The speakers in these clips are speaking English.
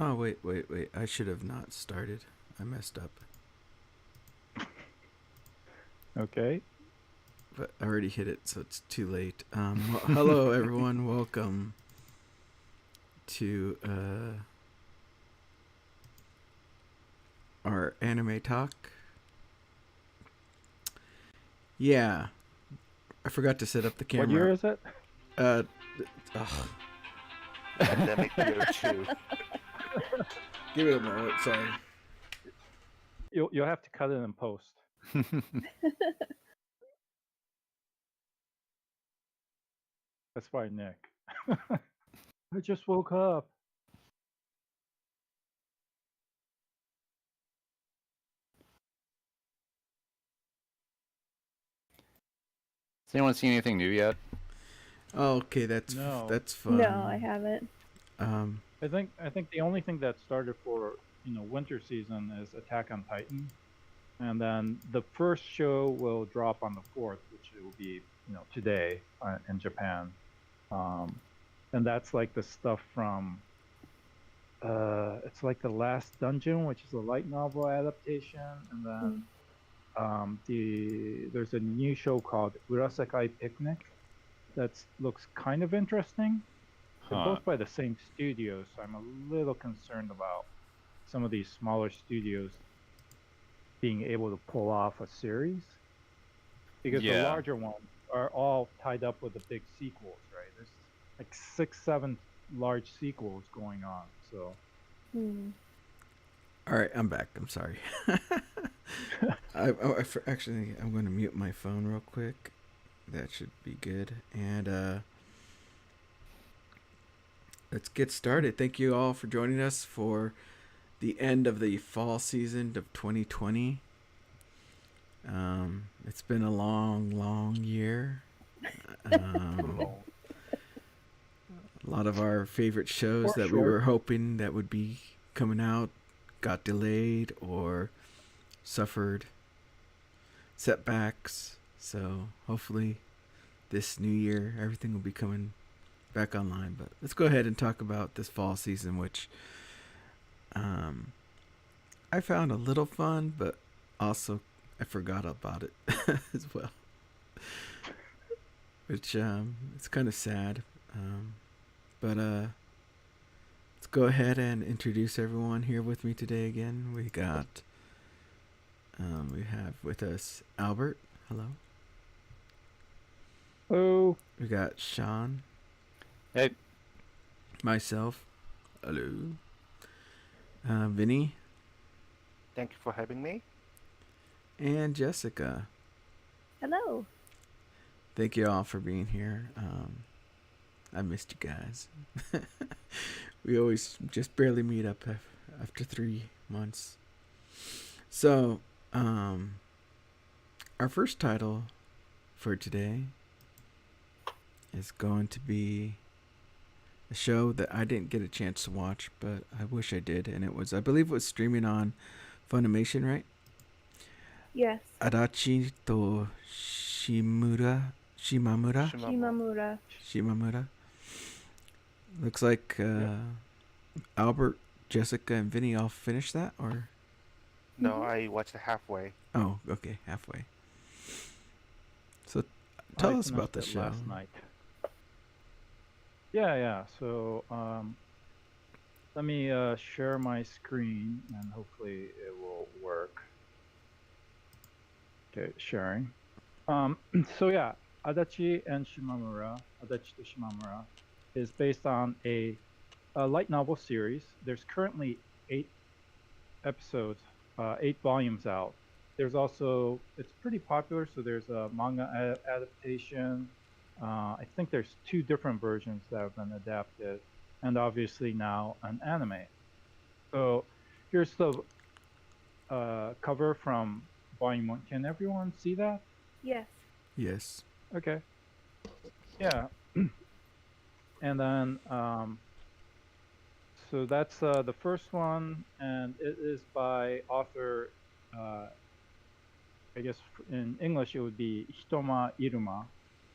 Oh, wait. I should have not started. I messed up. Okay. But I already hit it, so it's too late. Hello, everyone. Welcome to our anime talk. Yeah, I forgot to set up the What year camera. is it? Uh, Pandemic year 2. give it a moment. Sorry. You'll have to cut it in post. That's why, Nick. I just woke up. Has anyone seen anything new yet? Oh, okay, that's No. fun. No, I haven't. I think the only thing that started for winter season is Attack on Titan, and then the first show will drop on the 4th, which will be today in Japan, and that's like the stuff from it's like The Last Dungeon, which is a light novel adaptation, and then there's a new show called Urasekai Picnic that looks kind of interesting. They're both by the same studio, so I'm a little concerned about some of these smaller studios being able to pull off a series, because the larger ones are all tied up with the big sequels, right? There's like 6, 7 large sequels going on, so. All right, I'm back. I'm sorry. Actually, I'm going to mute my phone real quick. That should be good. And let's get started. Thank you all for joining us for the end of the fall season of 2020. It's been a long year. A lot of our favorite shows that we were hoping that would be coming out got delayed or suffered setbacks. So hopefully this new year everything will be coming back online. But let's go ahead and talk about this fall season, which I found a little fun, but also I forgot about it as well, which it's kind of sad. But let's go ahead and introduce everyone here with me today again. We have with us Albert. Hello. Oh. We got Sean. Hey. Myself. Hello. Vinny. Thank you for having me. And Jessica. Hello. Thank you all for being here. I missed you guys. We always just barely meet up after 3 months. So, our first title for today is going to be a show that I didn't get a chance to watch, but I wish I did. And I believe it was streaming on Funimation, right? Yes. Adachi to Shimamura. Looks like Albert, Jessica, and Vinny all finished that, or? No, I watched it halfway. Oh, okay, halfway. So tell us about the show. Last night. Yeah. So let me share my screen, and hopefully it will work. Okay, sharing. So yeah, Adachi to Shimamura is based on a light novel series. There's currently 8 episodes, 8 volumes out. There's also, it's pretty popular, so there's a manga adaptation. I think there's 2 different versions that have been adapted, and obviously now an anime. So here's the cover from volume 1. Can everyone see that? Yes. Yes. Okay. Yeah. And then So that's the first one, and it is by author. I guess in English it would be Hitoma Iruma,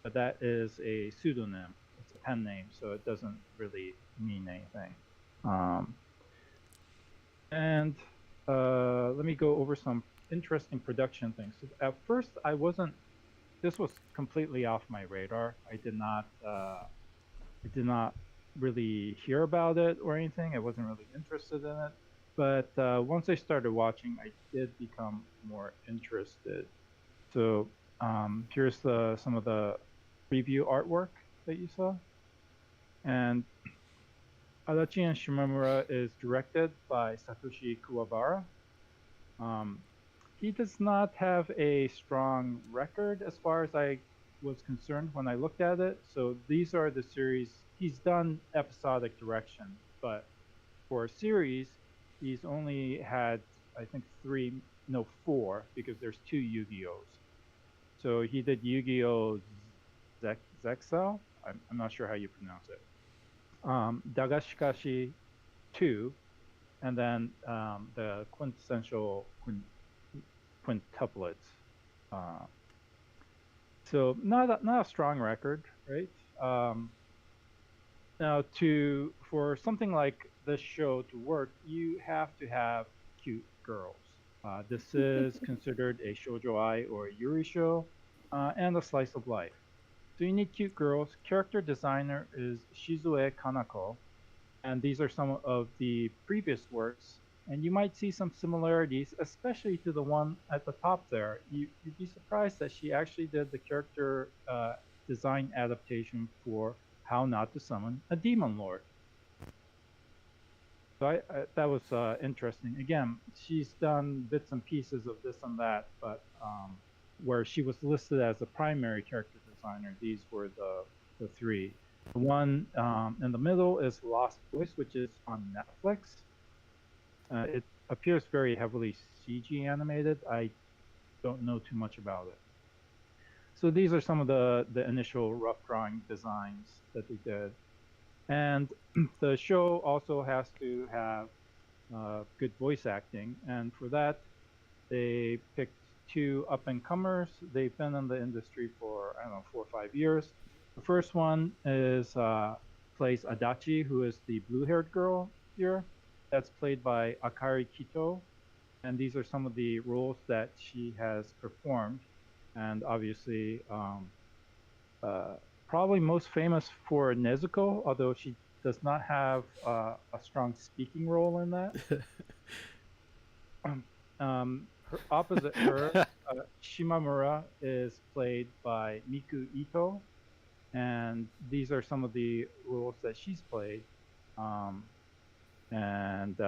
but that is a pseudonym. It's a pen name, so it doesn't really mean anything. And let me go over some interesting production things. So at first, I wasn't. This was completely off my radar. I did not. I did not really hear about it or anything. I wasn't really interested in it. But once I started watching, I did become more interested. So here's some of the preview artwork that you saw. And Adachi and Shimamura is directed by Satoshi Kuwabara. Um, he does not have a strong record as far as I was concerned when I looked at it. So these are the series he's done episodic direction, but for a series, he's only had I think four, because there's two Yu-Gi-Ohs. So he did Yu-Gi-Oh! Zexal. I'm not sure how you pronounce it. Dagashikashi 2, and then the quintessential quintuplets. So not a strong record, right? Now for something like this show to work, you have to have cute girls. This is considered a shoujo ai or a yuri show, and a slice of life. So you need cute girls. Character designer is Shizue Kanako, and these are some of the previous works. And you might see some similarities, especially to the one at the top there. You'd be surprised that she actually did the character design adaptation for How Not to Summon a Demon Lord. So that was interesting. Again, she's done bits and pieces of this and that, but where she was listed as a primary character designer, these were the three. The one in the middle is Lost Voice, which is on Netflix. It appears very heavily CG animated. I don't know too much about it. So these are some of the initial rough drawing designs that they did. And the show also has to have good voice acting. And for that, they picked two up-and-comers. They've been in the industry for, I don't know, 4 or 5 years. The first one is plays Adachi, who is the blue-haired girl here. That's played by Akari Kito. And these are some of the roles that she has performed. And obviously, probably most famous for Nezuko, although she does not have a strong speaking role in that. Opposite her, Shimamura is played by Miku Ito, and these are some of the roles that she's played. And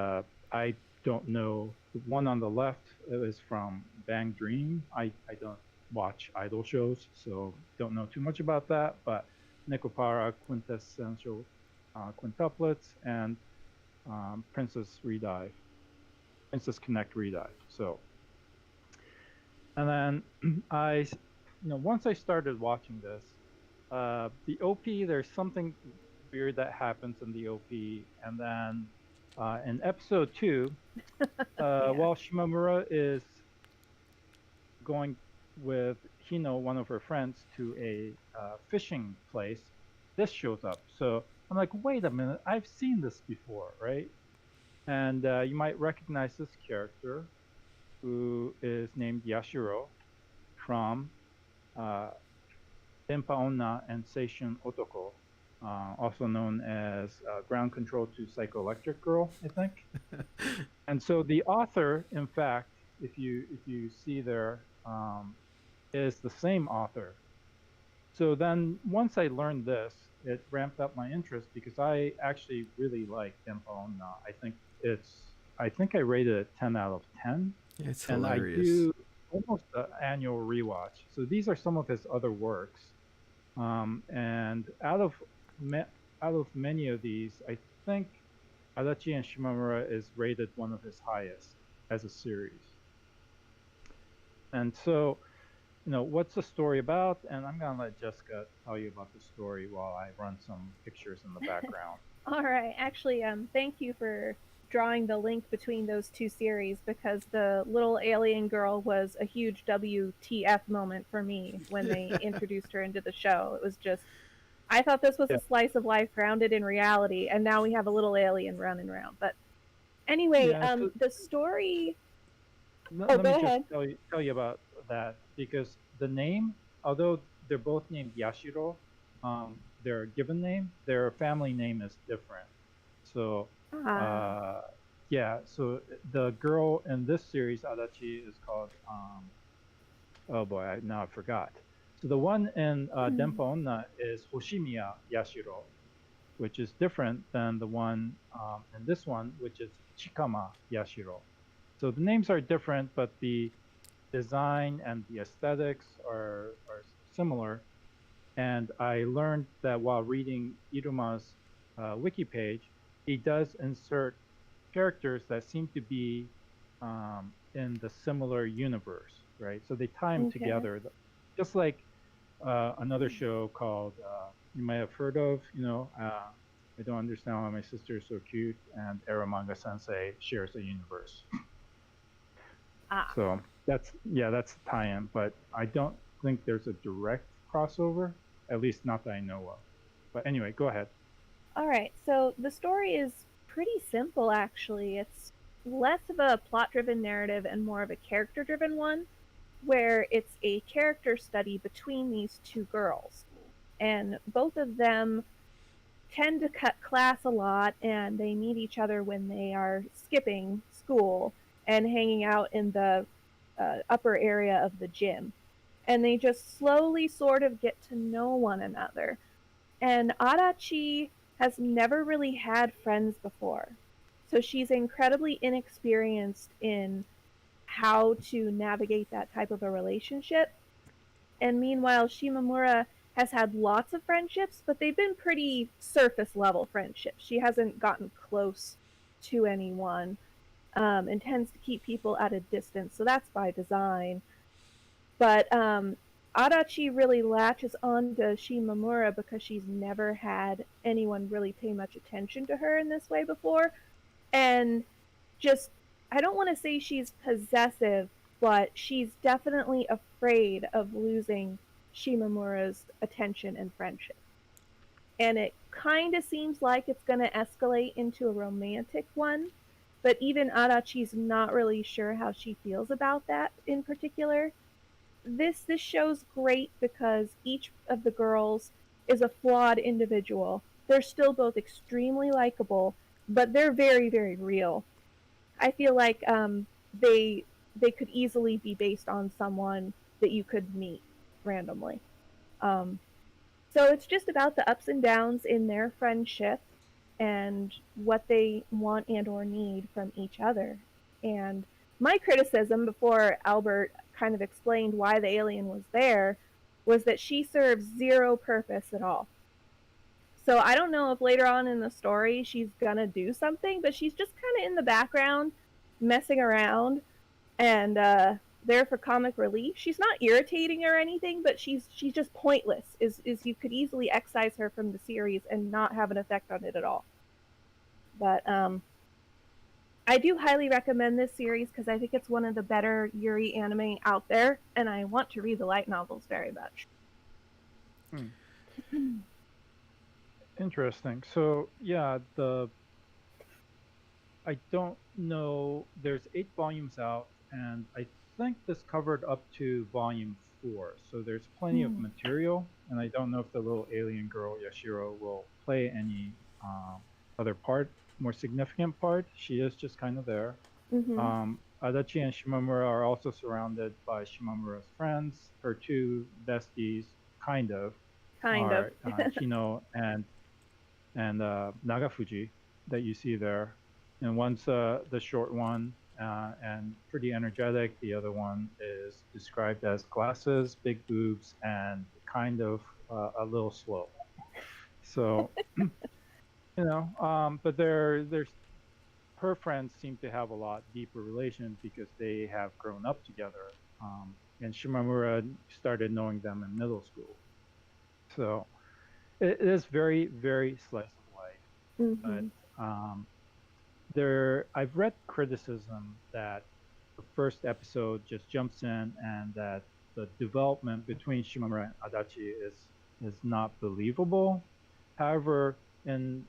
I don't know. The one on the left is from Bang Dream. I don't watch idol shows, so don't know too much about that. But Nekopara, Quintessential Quintuplets, and Princess Connect Redive. So, and then once I started watching this, the OP, there's something weird that happens in the OP, and then in episode 2, while Shimamura is going with Hino, one of her friends, to a fishing place, this shows up. So I'm like, wait a minute, I've seen this before, right? And you might recognize this character, who is named Yashiro from Denpa Onna and Seishun Otoko, also known as Ground Control to Psychoelectric Girl, I think. And so the author, in fact, if you see there, is the same author. So then once I learned this, it ramped up my interest because I actually really like Denpa Onna. I think I rated it 10 out of 10. Yeah, it's And hilarious. I do almost an annual rewatch. So these are some of his other works. And out of many of these, I think Adachi and Shimamura is rated one of his highest as a series. And so, what's the story about? And I'm gonna let Jessica tell you about the story while I run some pictures in the background. All right. Actually, thank you for drawing the link between those two series because the little alien girl was a huge WTF moment for me when they introduced her into the show. It was just, I thought this was Yeah. a slice of life grounded in reality, and now we have a little alien running around. But anyway, Yeah. So the story. let, Oh, let me go just ahead. tell you about that because the name, although they're both named Yashiro, their given name, their family name is different. So, Ah. uh, yeah. So the girl in this series, Adachi, is called oh boy, now I forgot. So the one in Hmm. Denpa Onna is Hoshimiya Yashiro, which is different than the one in this one, which is Chikama Yashiro. So the names are different, but the design and the aesthetics are similar. And I learned that while reading Iruma's wiki page, he does insert characters that seem to be in the similar universe, right? So they tie them Okay. together, just like another show called you might have heard of, I don't understand why my sister is so cute, and Aramanga Sensei shares a universe. Ah. So that's the tie-in, but I don't think there's a direct crossover, at least not that I know of. But anyway, go ahead. All right. So the story is pretty simple, actually. It's less of a plot driven narrative and more of a character driven one, where it's a character study between these two girls. And both of them tend to cut class a lot, and they meet each other when they are skipping school and hanging out in the upper area of the gym. And they just slowly sort of get to know one another. And Adachi has never really had friends before. So she's incredibly inexperienced in how to navigate that type of a relationship. And meanwhile, Shimamura has had lots of friendships, but they've been pretty surface level friendships. She hasn't gotten close to anyone and tends to keep people at a distance. So that's by design. But Adachi really latches on to Shimamura because she's never had anyone really pay much attention to her in this way before. And just, I don't want to say she's possessive, but she's definitely afraid of losing Shimamura's attention and friendship. And it kind of seems like it's going to escalate into a romantic one, but even Adachi's not really sure how she feels about that in particular. This show's great because each of the girls is a flawed individual. They're still both extremely likable, but they're very, very real. I feel like they they could easily be based on someone that you could meet randomly. Um, so it's just about the ups and downs in their friendship and what they want and or need from each other. And my criticism before Albert kind of explained why the alien was there was that she serves zero purpose at all. So I don't know if later on in the story she's gonna do something, but she's just kind of in the background, messing around, and there for comic relief. She's not irritating or anything, but she's just pointless. Is you could easily excise her from the series and not have an effect on it at all. But I do highly recommend this series because I think it's one of the better Yuri anime out there, and I want to read the light novels very much. Hmm. Interesting. So yeah, the I don't know. There's 8 volumes out, and I think this covered up to volume 4. So there's plenty of material, and I don't know if the little alien girl Yashiro will play any other part, more significant part. She is just kind of there. Mm-hmm. Adachi and Shimamura are also surrounded by Shimamura's friends. Her two besties, kind of, Kind of. are Chino and Nagafuji that you see there. And one's the short one and pretty energetic. The other one is described as glasses, big boobs, and kind of a little slow. So, but there's her friends seem to have a lot deeper relation because they have grown up together. And Shimamura started knowing them in middle school. So it is very, very slice of life. Mhm. but I've read criticism that the first episode just jumps in and that the development between Shimamura and Adachi is not believable. However, in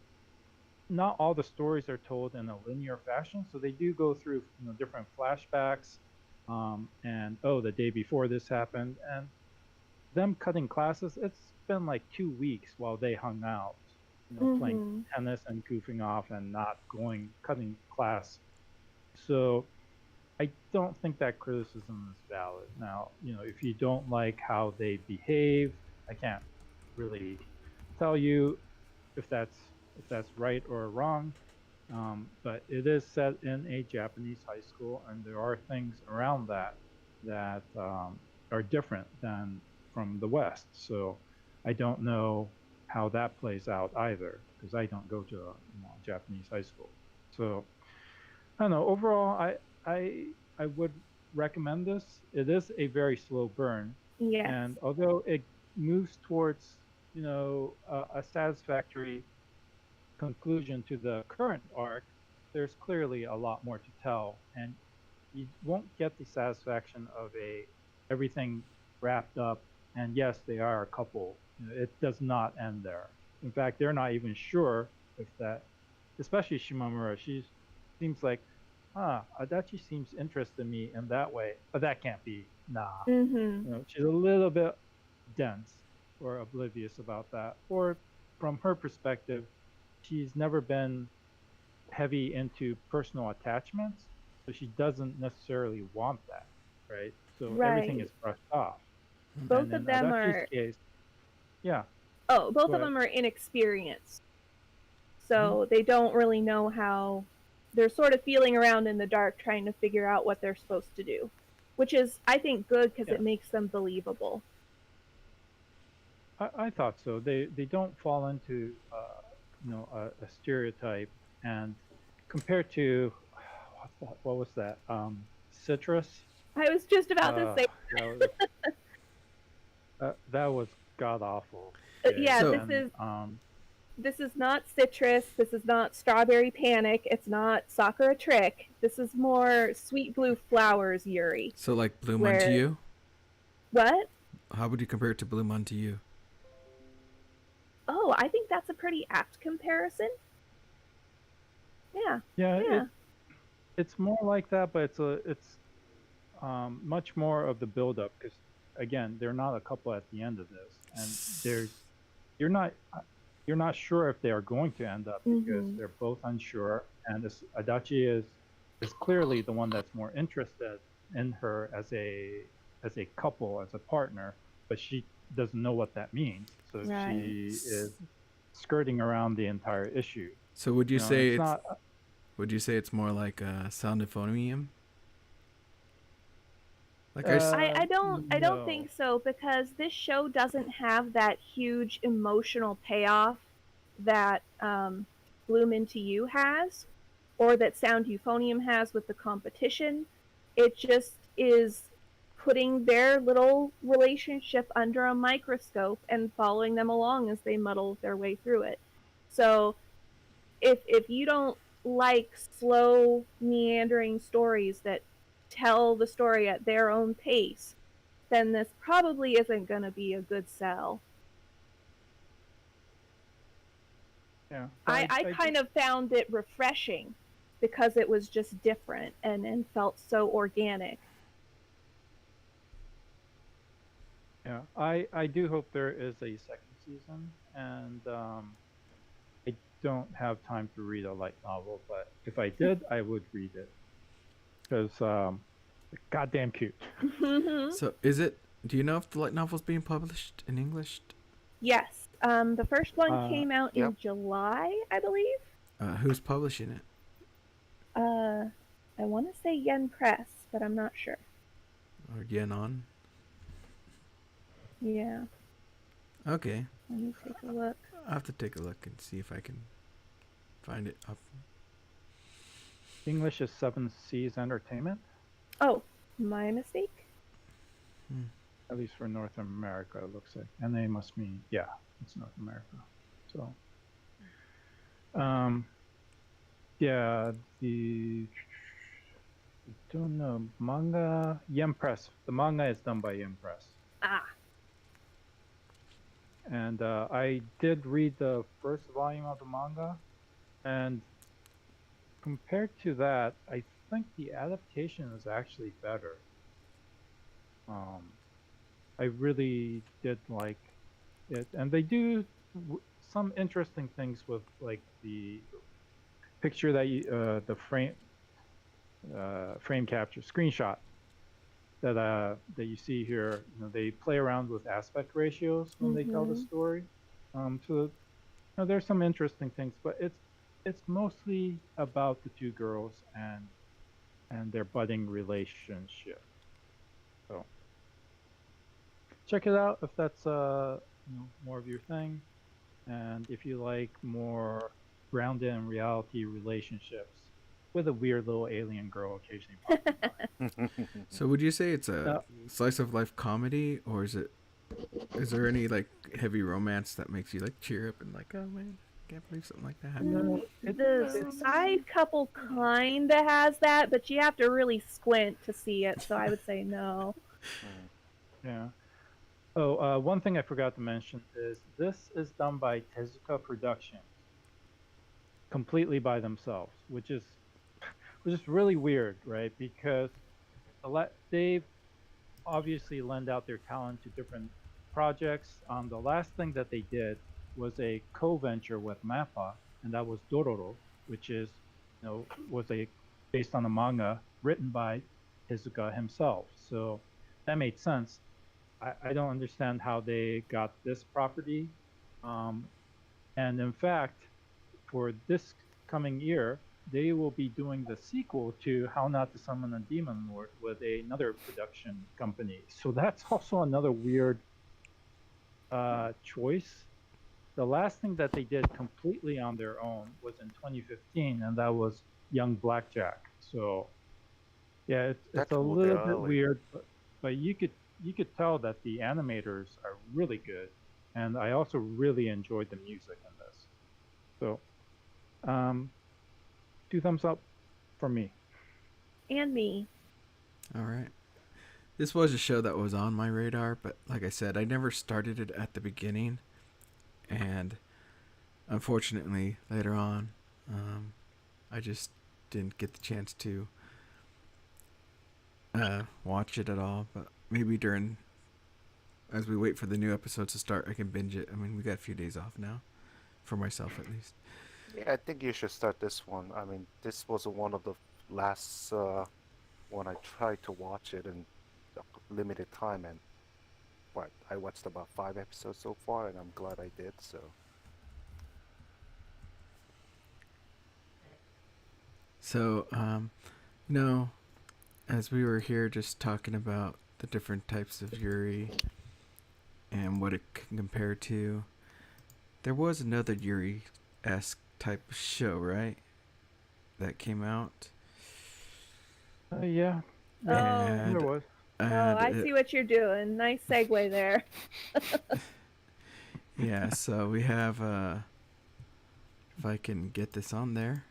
not all the stories are told in a linear fashion, so they do go through different flashbacks, and oh, the day before this happened, and them cutting classes. It's been like 2 weeks while they hung out, playing Mhm. tennis and goofing off and not going cutting class. So I don't think that criticism is valid. Now, if you don't like how they behave, I can't really tell you if that's right or wrong. But it is set in a Japanese high school, and there are things around that are different than from the West. So I don't know how that plays out either, because I don't go to a Japanese high school. So I don't know. Overall, I would recommend this. It is a very slow burn, Yes. and although it moves towards a satisfactory conclusion to the current arc, there's clearly a lot more to tell, and you won't get the satisfaction of a everything wrapped up. And yes, they are a couple. It does not end there. In fact, they're not even sure if that, especially Shimamura. She seems like, Adachi seems interested in me in that way, but that can't be. Nah, Mhm. she's a little bit dense or oblivious about that. Or from her perspective, she's never been heavy into personal attachments, so she doesn't necessarily want that, right? So everything is Right. brushed off. And Both of in them Adachi's are case, yeah, both go of ahead. them are inexperienced. Hmm. So they don't really know how they're sort of feeling around in the dark trying to figure out what they're supposed to do, which is I think good because Yeah, it makes them believable. I thought so. They don't fall into a stereotype, and compared to what was that Citrus, I was just about to uh say that was god awful. Okay, yeah, So and this is not citrus, this is not strawberry panic, it's not Sakura trick. This is more sweet blue flowers Yuri. so like Bloom Unto Where You. what? How would you compare it to Bloom Unto You? Oh, I think that's a pretty apt comparison. Yeah. yeah, Yeah. it's more like that, but it's much more of the buildup because again, they're not a couple at the end of this, and you're not you're not sure if they are going to end up because Mhm. they're both unsure, and this Adachi is clearly the one that's more interested in her as a couple, as a partner, but she doesn't know what that means, so Right. she is skirting around the entire issue. So would you And say it's it's not. more like a soundophonium? Like I don't No. think so because this show doesn't have that huge emotional payoff that Bloom Into You has, or that Sound Euphonium has with the competition. It just is putting their little relationship under a microscope and following them along as they muddle their way through it. So if you don't like slow meandering stories that tell the story at their own pace, then this probably isn't going to be a good sell. Yeah, I I do. kind of found it refreshing because it was just different and felt so organic. Yeah, I do hope there is a second season, and I don't have time to read a light novel, but if I did, I would read it because it's goddamn cute. so is it? Do you know if the light novel's being published in English? Yes, the first one Uh, came out Yep. in July, I believe. Who's publishing it? Uh, I want to say Yen Press, but I'm not sure. Or Yenon? Yeah, Okay, let me take a look. I'll have to take a look and see if I can find it up. English is Seven Seas Entertainment, Oh, my mistake. Hmm. at least for North America, it looks like, and they must mean, yeah, it's North America. So, Um, yeah, the I don't know manga Yen Press. The manga is done by Yen Press, Ah, and I did read the first volume of the manga, and compared to that, I think the adaptation is actually better. Um, I really did like it, and they do some interesting things with like the picture that the frame capture screenshot that you see here. You know, they play around with aspect ratios when they tell the mm-hmm. story. So you know, there's some interesting things, but it's mostly about the two girls and their budding relationship. So check it out if that's you know more of your thing, and if you like more grounded in reality relationships with a weird little alien girl occasionally popping by. So would you say it's a Uh, slice of life comedy, or is there any like heavy romance that makes you like cheer up and like, oh man, I can't believe something like that happened? no, The it's side couple kinda has that, but you have to really squint to see it. So I would say no. Mm. yeah. Oh, one thing I forgot to mention is this is done by Tezuka Productions, completely by themselves, which is really weird, right? Because they've obviously lend out their talent to different projects. The last thing that they did was a co-venture with Mappa, and that was Dororo, which is was a based on a manga written by Tezuka himself. So that made sense. I don't understand how they got this property. Um, and in fact, for this coming year, they will be doing the sequel to How Not to Summon a Demon Lord with another production company. So that's also another weird choice. The last thing that they did completely on their own was in 2015, and that was Young Blackjack. So yeah, it's That's a really little bit early. weird, but you could tell that the animators are really good, and I also really enjoyed the music in this. So um, 2 thumbs up for me. And me. All right. This was a show that was on my radar, but like I said, I never started it at the beginning, and unfortunately, later on, I just didn't get the chance to watch it at all. But maybe during, as we wait for the new episodes to start, I can binge it. I mean, we got a few days off now, for myself at least. Yeah, I think you should start this one. I mean, this was one of the last one I tried to watch it in limited time, and what I watched about 5 episodes so far, and I'm glad I did. So So, no, as we were here just talking about the different types of Yuri and what it can compare to, there was another Yuri esque type of show, right? That came out. Yeah, yeah, Oh, there And was. oh, and I see what you're doing. Nice segue there. yeah, so we have if I can get this on there.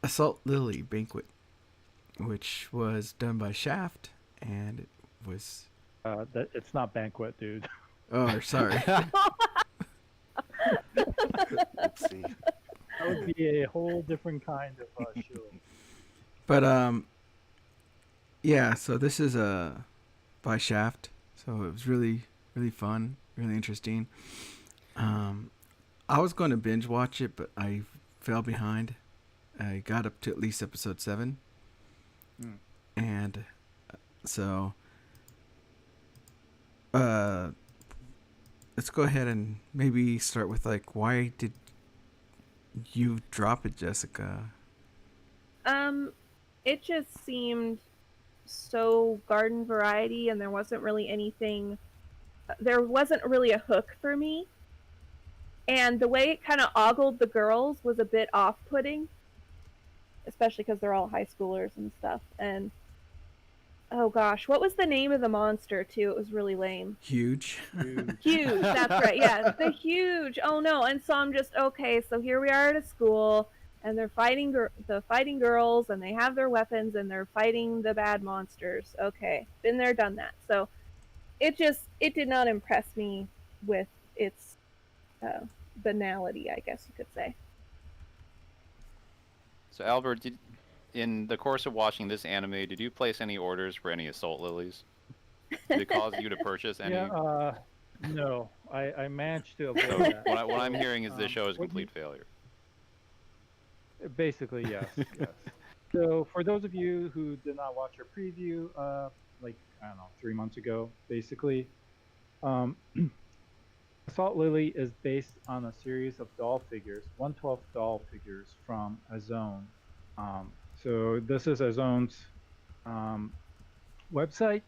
Assault Lily Banquet, which was done by Shaft, and it was That it's not banquet, dude. oh sorry. oopsie. That would be a whole different kind of show. But yeah, so this is by Shaft, so it was really fun, really interesting. Um, I was going to binge watch it, but I fell behind. I got up to at least episode 7, Mm. and so uh, let's go ahead and maybe start with like, why did you drop it, Jessica? Um, it just seemed so garden variety, and there wasn't really anything. There wasn't really a hook for me, and the way it kind of ogled the girls was a bit off-putting, especially because they're all high schoolers and stuff. And Oh gosh, what was the name of the monster too? It was really lame. Huge. Huge, that's right. Yeah, the huge. Oh no. And so I'm just okay, so here we are at a school and they're fighting the fighting girls and they have their weapons and they're fighting the bad monsters. Okay. Been there, done that. So it did not impress me with its banality, I guess you could say. So Albert, in the course of watching this anime, did you place any orders for any assault lilies? Did it cause you to purchase any? Yeah, no, I managed to avoid So that. what I'm So, hearing is this show is a what you- complete failure. Basically, yes, yes. So for those of you who did not watch our preview, like I don't know, 3 months ago, basically, um, Assault Lily is based on a series of doll figures, 1/12 doll figures from Azone. So this is Azone's um, website.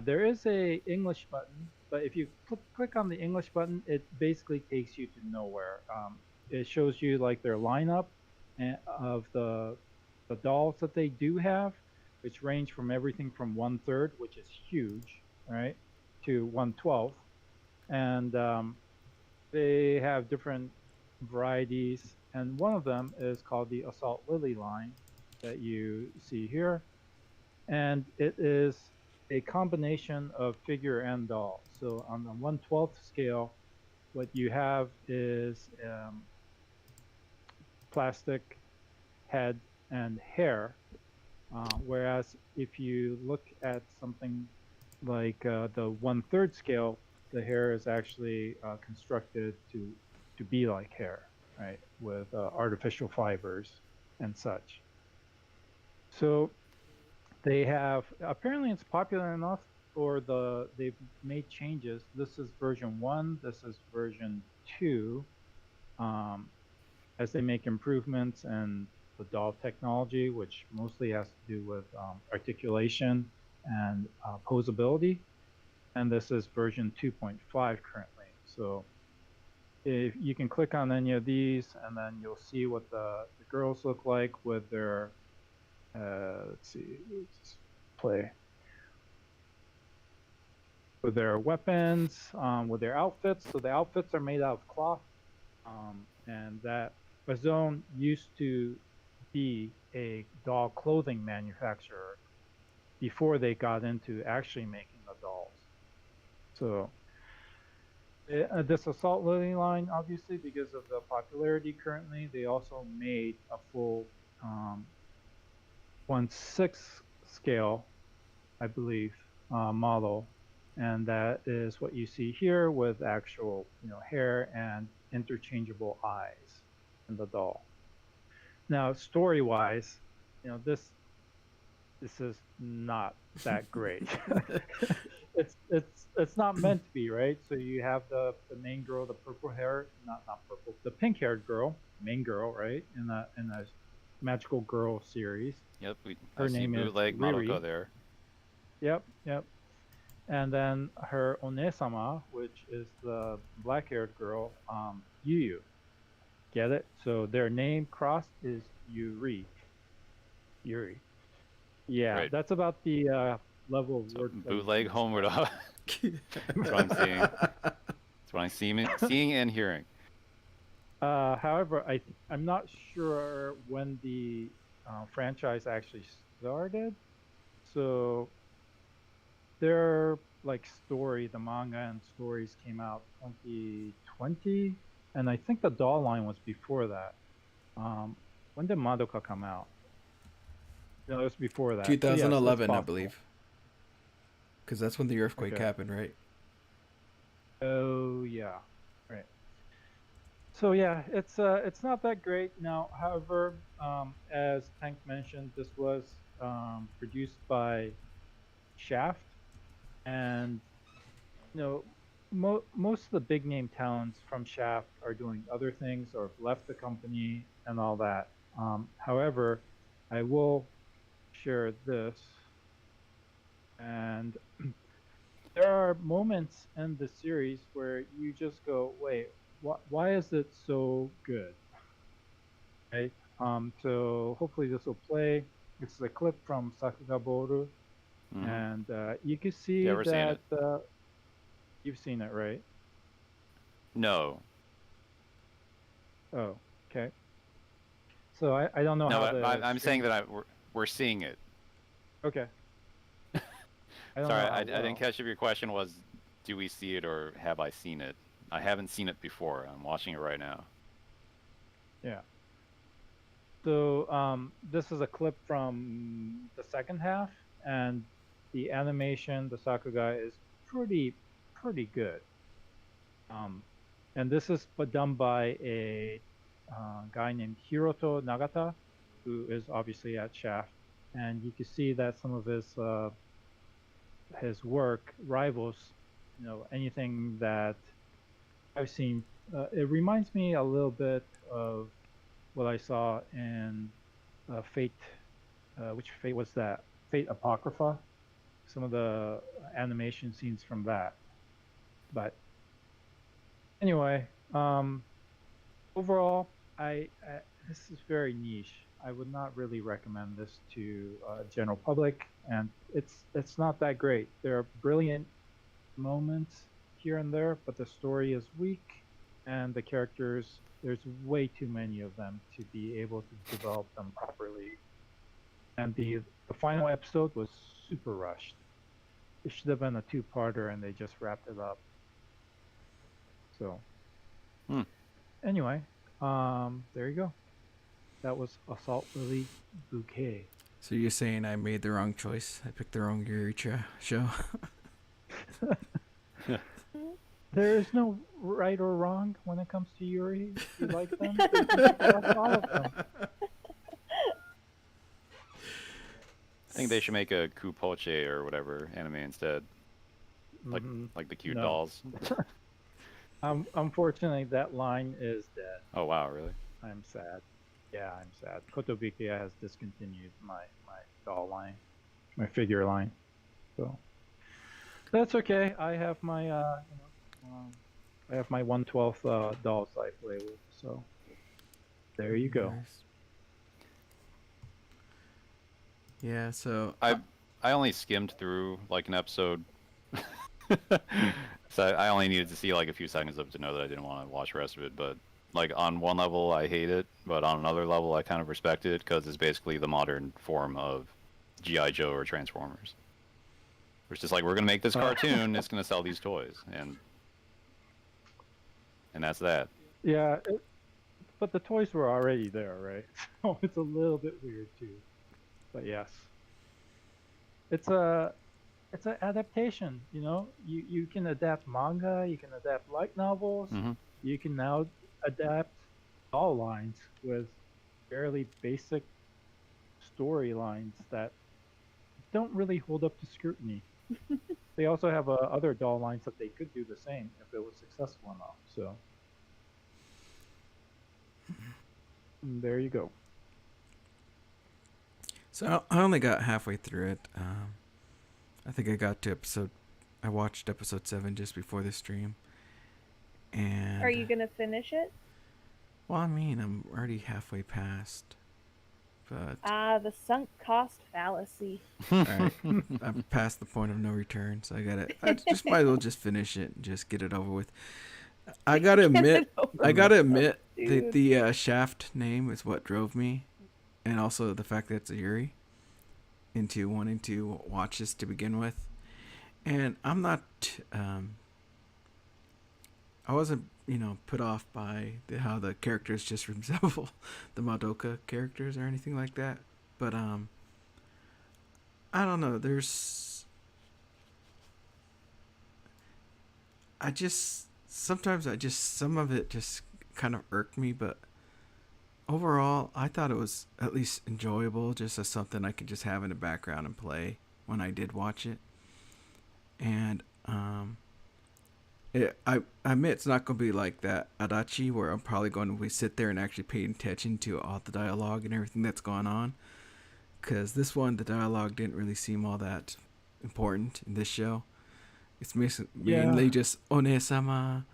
There is a English button, but if you click on the English button, it basically takes you to nowhere. It shows you like their lineup of the dolls that they do have, which range from everything from 1/3, which is huge, right, to 1/12, and they have different varieties. And one of them is called the Assault Lily line that you see here, and it is a combination of figure and doll. So on the 1/12 scale, what you have is plastic head and hair, whereas if you look at something like the 1/3 scale, the hair is actually constructed to be like hair, right, with artificial fibers and such. So they have, apparently it's popular enough for they've made changes. This is version 1, this is version 2, as they make improvements in the doll technology, which mostly has to do with articulation and posability. And this is version 2.5 currently. So if you can click on any of these, and then you'll see what the girls look like with their, let's see, let's play. With their weapons, with their outfits. So the outfits are made out of cloth, and that Bazone used to be a doll clothing manufacturer before they got into actually making the dolls. So this Assault Lily line, obviously, because of the popularity currently, they also made a full 1/6 scale, I believe, model, and that is what you see here with actual, hair and interchangeable eyes in the doll. Now, story-wise, this is not that great. it's not meant to be, right? So you have the main girl, the purple hair, not purple, the pink haired girl, main girl, right? In a magical girl series. Yep, Her I see name is bootleg Riri. Madoka there. Yep, yep. And then her onesama, which is the black haired girl, Yu. Get it? So their name crossed is Yuri. Yuri. Yeah, Right. that's about the level of So work. bootleg Homeward. That's what I'm seeing. That's what I'm seeing and hearing. However, I'm not sure when the franchise actually started. So their the manga and stories came out 2020, and I think the doll line was before that. When did Madoka come out? No, it was before that. So yes, 2011, I possible. believe. Because that's when the earthquake Okay. happened, right? Oh yeah, right. So yeah, it's not that great now. However, as Tank mentioned, this was produced by Shaft, and most of the big name talents from Shaft are doing other things or have left the company and all that. However, I will share this, and there are moments in the series where you just go, wait, why is it so good? Right? So hopefully this will play. It's a clip from Sakugaboru, Mhm. and you can see Yeah, we're seeing that it. you've seen it, right? No, Oh, okay. So I don't know no, how I, the I'm saying stream. that we're seeing it. Okay, I don't Sorry, know I how didn't well. catch if your question was, do we see it or have I seen it? I haven't seen it before. I'm watching it right now. Yeah. So this is a clip from the second half, and the animation, the Sakuga is pretty good. And this is done by a guy named Hiroto Nagata, who is obviously at Shaft, and you can see that some of his work rivals, anything that I've seen. It reminds me a little bit of what I saw in Fate. Which Fate was that? Fate Apocrypha. Some of the animation scenes from that. But anyway, overall, I this is very niche. I would not really recommend this to general public, and it's not that great. There are brilliant moments here and there, but the story is weak, and the characters, there's way too many of them to be able to develop them properly. And the final episode was super rushed. It should have been a two-parter, and they just wrapped it up. So Hmm. anyway, there you go. That was Assault Lily Bouquet. So you're saying I made the wrong choice? I picked the wrong Yuri show? There is no right or wrong when it comes to Yuri. If you like them, there's some people like all of them. I think they should make a Kupoche or whatever anime instead, like Mhm. like the cute No. dolls. Unfortunately, that line is dead. Oh wow, really? I'm sad. Yeah, I'm sad. Kotobukiya has discontinued my doll line, my figure line. So that's okay. I have my I have my 1/12 dolls I play with. So there you go. Nice. Yeah, so I only skimmed through like an episode, so I only needed to see like a few seconds of it to know that I didn't want to watch the rest of it. But like on one level I hate it, but on another level I kind of respect it because it's basically the modern form of GI Joe or Transformers. It's just like we're gonna make this cartoon, it's gonna sell these toys, and that's that. Yeah, but the toys were already there, right? So it's a little bit weird too. But yes, it's an adaptation. You can adapt manga, you can adapt light novels, Hmm. you can now adapt doll lines with fairly basic storylines that don't really hold up to scrutiny. They also have other doll lines that they could do the same if it was successful enough. So there you go. So I only got halfway through it. I think I got to I watched episode 7 just before the stream. And Are you gonna finish it? well, I mean, I'm already halfway past. But Ah, the sunk cost fallacy. all right, I'm past the point of no return, so I just might as well just finish it and just get it over with. I gotta admit, that Dude. the Shaft name is what drove me, and also the fact that it's a Yuri, into wanting to watch this to begin with. And I'm not, I wasn't, put off by how the characters just resemble the Madoka characters or anything like that. But I don't know. Some of it just kind of irked me, but overall, I thought it was at least enjoyable, just as something I could just have in the background and play when I did watch it. And I admit it's not going to be like that Adachi, where I'm probably going to sit there and actually pay attention to all the dialogue and everything that's going on. Because this one, the dialogue didn't really seem all that important in this show. It's mainly just One-sama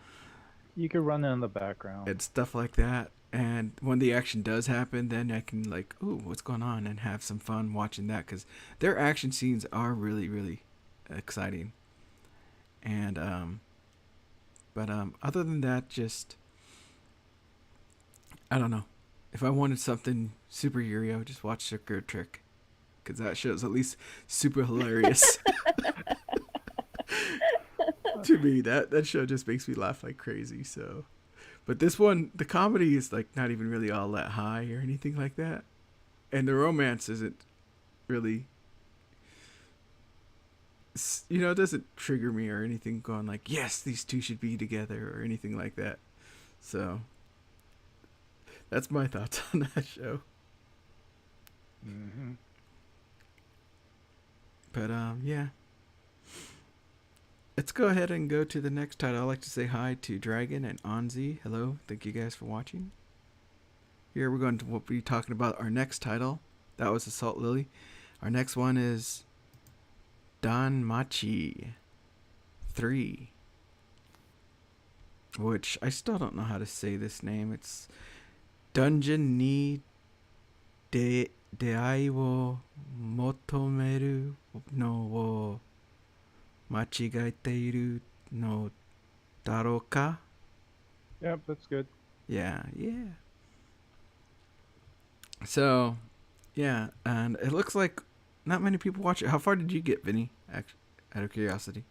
You could run it in the background. and stuff like that. And when the action does happen, then I can like, ooh, what's going on, and have some fun watching that because their action scenes are really, really exciting. And but other than that, just I don't know. If I wanted something super yuri, I would just watch Sugar Trick because that show's at least super hilarious. To me, that show just makes me laugh like crazy. So, but this one, the comedy is like not even really all that high or anything like that, and the romance isn't really, it doesn't trigger me or anything. Going like, yes, these two should be together or anything like that. So, that's my thoughts on that show. Mm-hmm. But yeah. Let's go ahead and go to the next title. I'd like to say hi to Dragon and Anzi. Hello, thank you guys for watching. Here we're going to we'll be talking about our next title. That was Assault Lily. Our next one is Danmachi 3, which I still don't know how to say this name. It's Dungeon ni Deai wo motomeru no wo machigaeteiru no daro ka? Yep, that's good. Yeah. So, yeah, and it looks like not many people watch it. How far did you get, Vinny? Out of curiosity.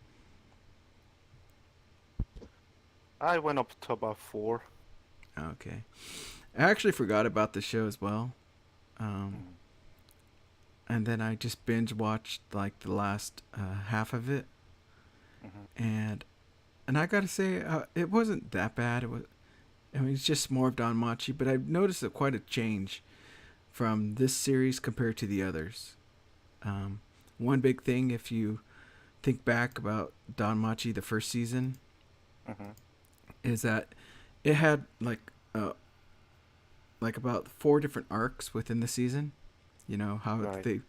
I went up to about 4. Okay. I actually forgot about the show as well. And then I just binge watched like the last half of it. And I gotta say, it wasn't that bad. It's just more of Don Machi, but I've noticed quite a change from this series compared to the others. One big thing, if you think back about Don Machi, the first season, is that it had like about 4 different arcs within the season. You know how Right.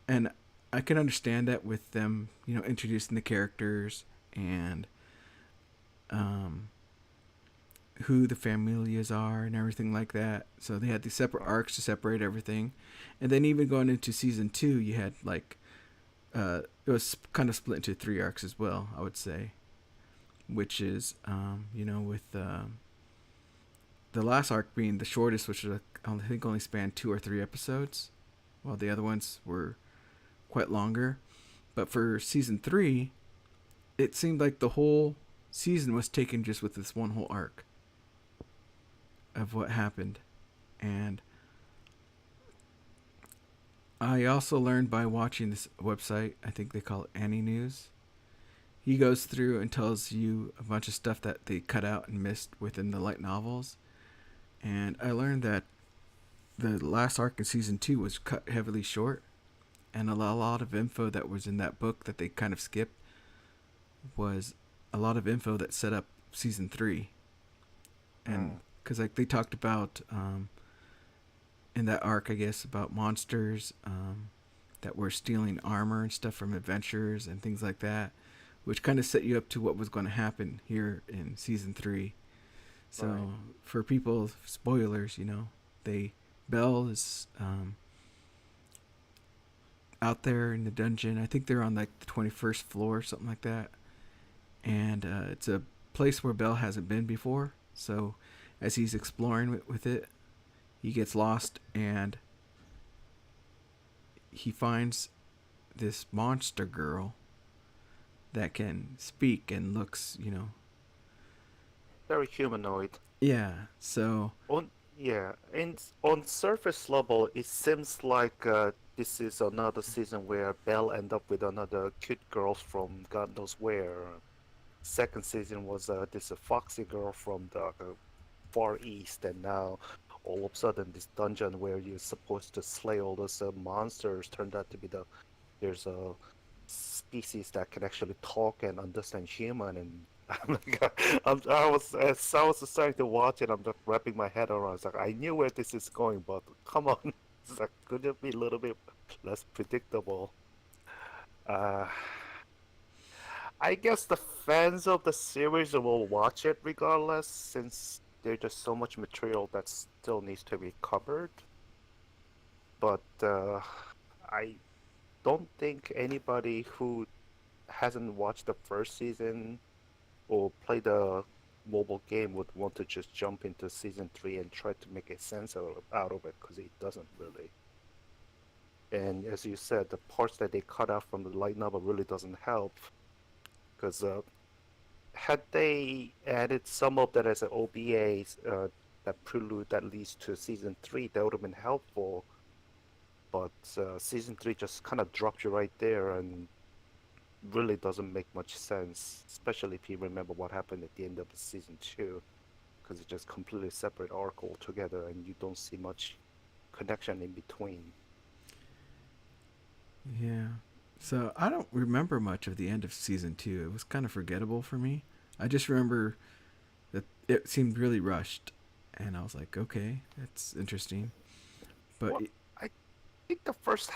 and I can understand that with them, introducing the characters and who the familias are and everything like that. So they had these separate arcs to separate everything, and then even going into season 2, you had like it was kind of split into 3 arcs as well, I would say, which is with the last arc being the shortest, which was, I think only spanned 2 or 3 episodes, while the other ones were quite longer. But for season 3, it seemed like the whole season was taken just with this one whole arc of what happened. And I also learned by watching this website, I think they call it OreAni News. He goes through and tells you a bunch of stuff that they cut out and missed within the light novels. And I learned that the last arc in season 2 was cut heavily short, and a lot of info that was in that book that they kind of skipped was a lot of info that set up season 3. And because like they talked about in that arc, I guess, about monsters that were stealing armor and stuff from adventures and things like that, which kind of set you up to what was going to happen here in season 3. So Right. for people, spoilers, Belle is out there in the dungeon. I think they're on like the 21st floor or something like that. And it's a place where Belle hasn't been before. So as he's exploring with it, he gets lost and he finds this monster girl that can speak and looks, Very humanoid. yeah. So On surface level, it seems like this is another season where Belle end up with another cute girl from God knows where. Second season was this foxy girl from the Far East, and now all of a sudden this dungeon where you're supposed to slay all those monsters turned out to be there's a species that can actually talk and understand human, and I'm like, as I was starting to watch it, I'm just wrapping my head around. It's like I knew where this is going, but come on, it's like could it be a little bit less predictable? Uh, I guess the fans of the series will watch it regardless, since there's just so much material that still needs to be covered. But I don't think anybody who hasn't watched the first season or played the mobile game would want to just jump into season 3 and try to make a sense out of it, because it doesn't really. And as you said, the parts that they cut out from the light novel really doesn't help, because had they added some of that as an OBA, that prelude that leads to season 3, that would have been helpful. But season 3 just kind of dropped you right there and really doesn't make much sense, especially if you remember what happened at the end of season 2, because it's just completely separate arc altogether and you don't see much connection in between. Yeah. So I don't remember much of the end of season 2. It was kind of forgettable for me. I just remember that it seemed really rushed, and I was like, okay, that's interesting. But Well, I think the first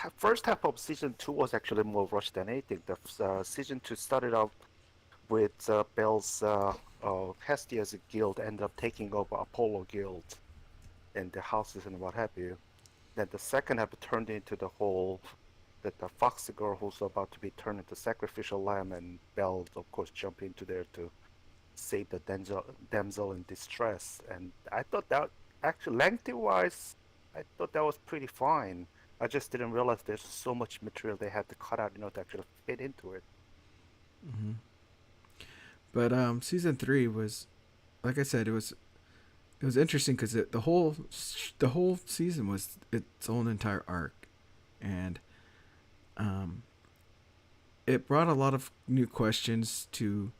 half of season 2 was actually more rushed than anything. The season 2 started out with Bell's Hestia's guild ended up taking over Apollo guild and the houses and what have you. Then the second half turned into the whole that the fox girl who's about to be turned into sacrificial lamb, and Belle, of course, jump into there to save the damsel in distress. And I thought that actually, lengthy-wise, I thought that was pretty fine. I just didn't realize there's so much material they had to cut out, to actually fit into it. hmm but season 3 was, like I said, it was interesting because the whole season was its own entire arc, and it brought a lot of new questions to,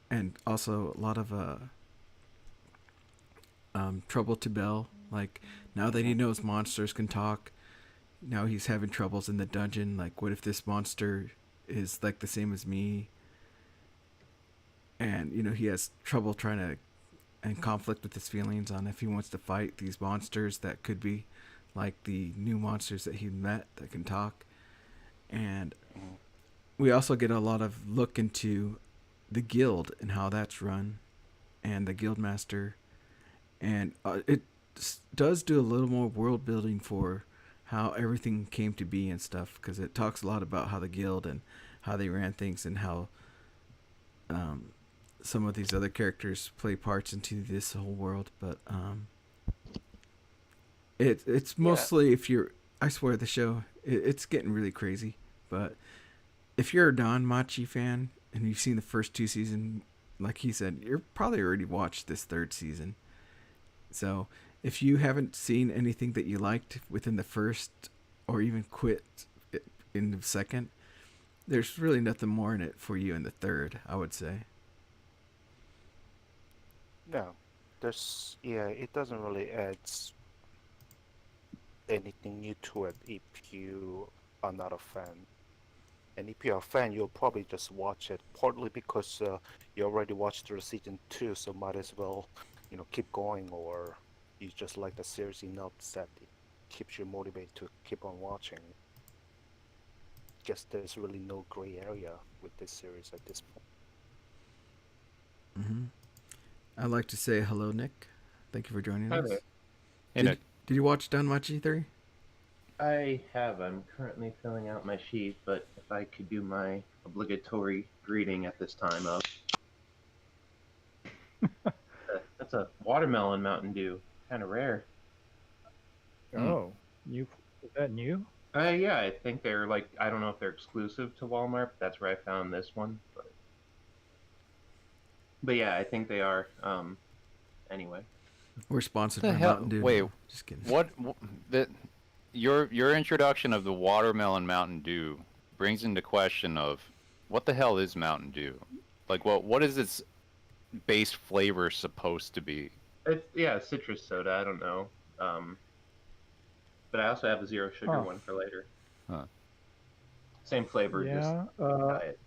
and also a lot of trouble to Bell. Like, now that he knows monsters can talk, now he's having troubles in the dungeon. Like, what if this monster is like the same as me? And he has trouble trying to, and conflict with his feelings on if he wants to fight these monsters that could be like the new monsters that he met that can talk. And we also get a lot of look into the guild and how that's run, and the guild master, and it does do a little more world building for how everything came to be and stuff, because it talks a lot about how the guild and how they ran things, and how some of these other characters play parts into this whole world. But it's mostly, if you're, I swear the show, it's getting really crazy. But if you're a Don Machi fan and you've seen the first 2 seasons, like he said, you're probably already watched this 3rd season. So if you haven't seen anything that you liked within the first, or even quit in the second, there's really nothing more in it for you in the 3rd, I would say. No, it doesn't really add anything new to it if you are not a fan. And if you're a fan, you'll probably just watch it, partly because you already watched through season 2, so might as well, keep going, or you just like the series enough that it keeps you motivated to keep on watching. Guess there's really no gray area with this series at this point. I'd like to say hello, Nick. Thank you for joining Hi us. there. Hey, Nick. Did you watch Danmachi 3? I have. I'm currently filling out my sheet, but if I could do my obligatory greeting at this time of... That's a watermelon Mountain Dew. Kind of rare. Oh, is that new? Yeah, I think they're like, I don't know if they're exclusive to Walmart, but that's where I found this one. But yeah, I think they are. Anyway. We're sponsored The by hell- Mountain Dew. wait, No, just kidding. Your introduction of the watermelon Mountain Dew brings into question of what the hell is Mountain Dew? Like, what is its base flavor supposed to be? It's citrus soda. I don't know. But I also have a zero sugar one for later. Huh. Same flavor. Yeah. Diet.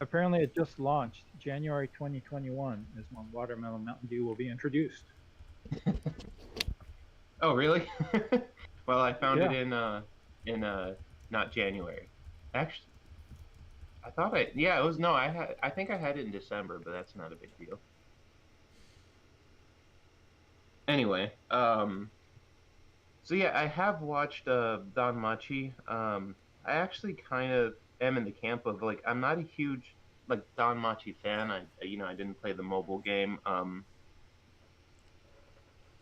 Apparently, it just launched. January 2021 is when Watermelon Mountain Dew will be introduced. Oh, really? Well, I found Yeah. it in not January. Actually, it was, no, I think I had it in December, but that's not a big deal. Anyway, so yeah, I have watched Don Machi. I actually kind of am in the camp of like I'm not a huge like Don Machi fan. I didn't play the mobile game.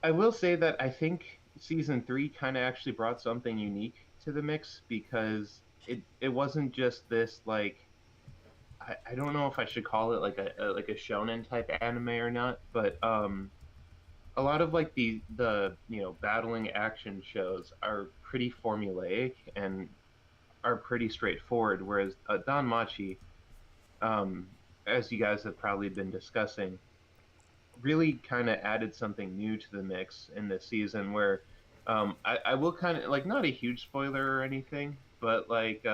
I will say that I think season three kind of actually brought something unique to the mix because it wasn't just this like I don't know if I should call it like a shonen type anime or not, but a lot of like the battling action shows are pretty formulaic and are pretty straightforward, whereas Don Machi, um, as you guys have probably been discussing, really kind of added something new to the mix in this season where I will kind of like not a huge spoiler or anything, but like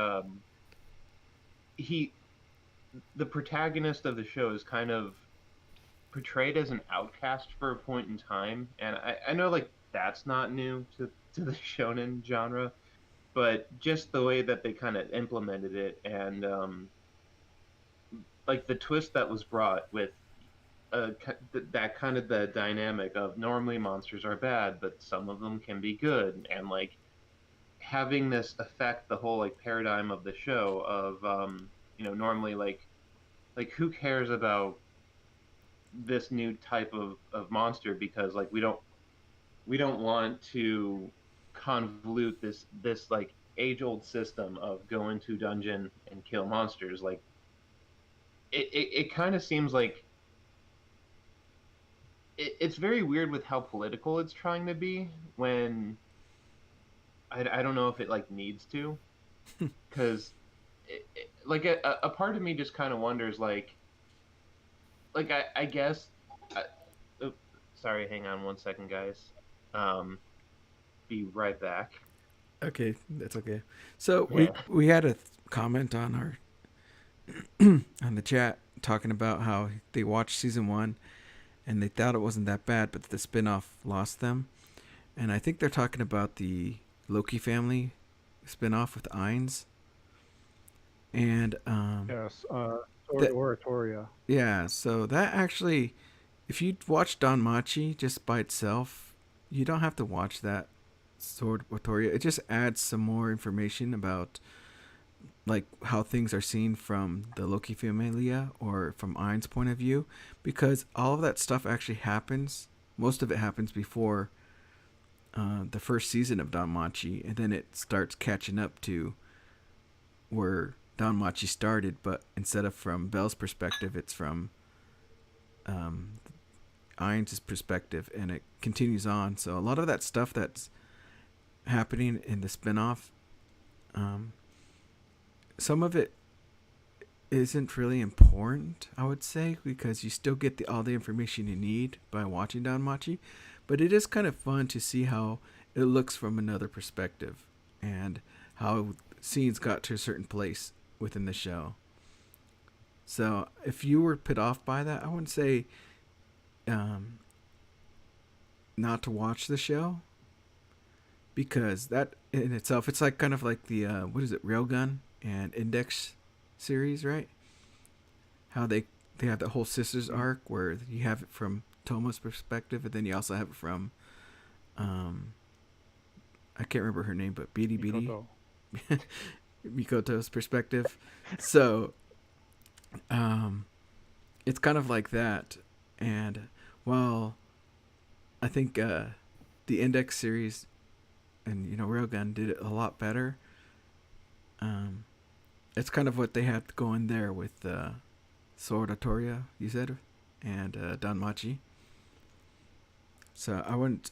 he the protagonist of the show is kind of portrayed as an outcast for a point in time, and I know like that's not new to the shonen genre, but just the way that they kind of implemented it and like the twist that was brought with that kind of the dynamic of normally monsters are bad, but some of them can be good, and like having this affect the whole like paradigm of the show of normally like who cares about this new type of monster because like we don't want to convolute this like age old system of go into dungeon and kill monsters. Like it kind of seems like it's very weird with how political it's trying to be when I don't know if it like needs to because like a part of me just kind of wonders like I guess I, oop, sorry, hang on one second guys. um be right back. Okay, that's okay. So we Yeah. we had a comment on our on the chat talking about how they watched season one and they thought it wasn't that bad, but the spinoff lost them. And I think they're talking about the Loki family spinoff with Ainz. And Yes, that Oratoria. yeah, so that actually, if you watch Don Machi just by itself, you don't have to watch that Sword Watoria. It just adds some more information about like how things are seen from the Loki Familia or from Ain's point of view, because all of that stuff actually happens. Most of it happens before the first season of Don Machi, and then it starts catching up to where Don Machi started. But instead of from Belle's perspective, it's from um, Ain's perspective, and it continues on. So a lot of that stuff that's happening in the spinoff, um, some of it isn't really important, I would say, because you still get all the information you need by watching Don Machi. But it is kind of fun to see how it looks from another perspective and how scenes got to a certain place within the show. So if you were put off by that, I wouldn't say um, not to watch the show, because that in itself, it's like kind of like the what is it, Railgun and Index series, right? How they have the whole sisters arc where you have it from Tomo's perspective, and then you also have it from um, I can't remember her name, but Beady Beady Mikoto. Mikoto's perspective. So it's kind of like that. And while I think the Index series and Railgun did it a lot better, it's kind of what they had going there with Sword Atoria, you said, and Danmachi. So I wouldn't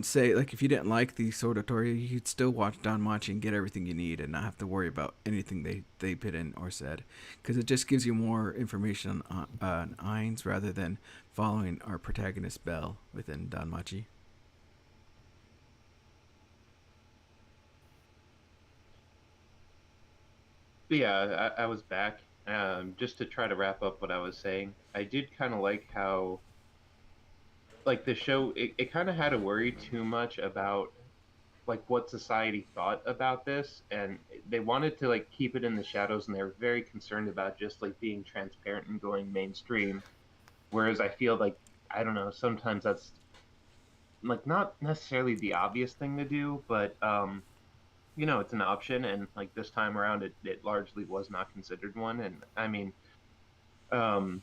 say like if you didn't like the Sword Atoria, you could still watch Danmachi and get everything you need and not have to worry about anything they put in or said, because it just gives you more information on Ainz rather than following our protagonist Belle within Danmachi. But yeah, I was back. Just to try to wrap up what I was saying, I did kind of like how, like the show, it kind of had to worry too much about like what society thought about this, and they wanted to like keep it in the shadows, and they were very concerned about just like being transparent and going mainstream. Whereas I feel like I don't know. Sometimes that's like not necessarily the obvious thing to do, but it's an option, and like this time around, it largely was not considered one. And I mean, um,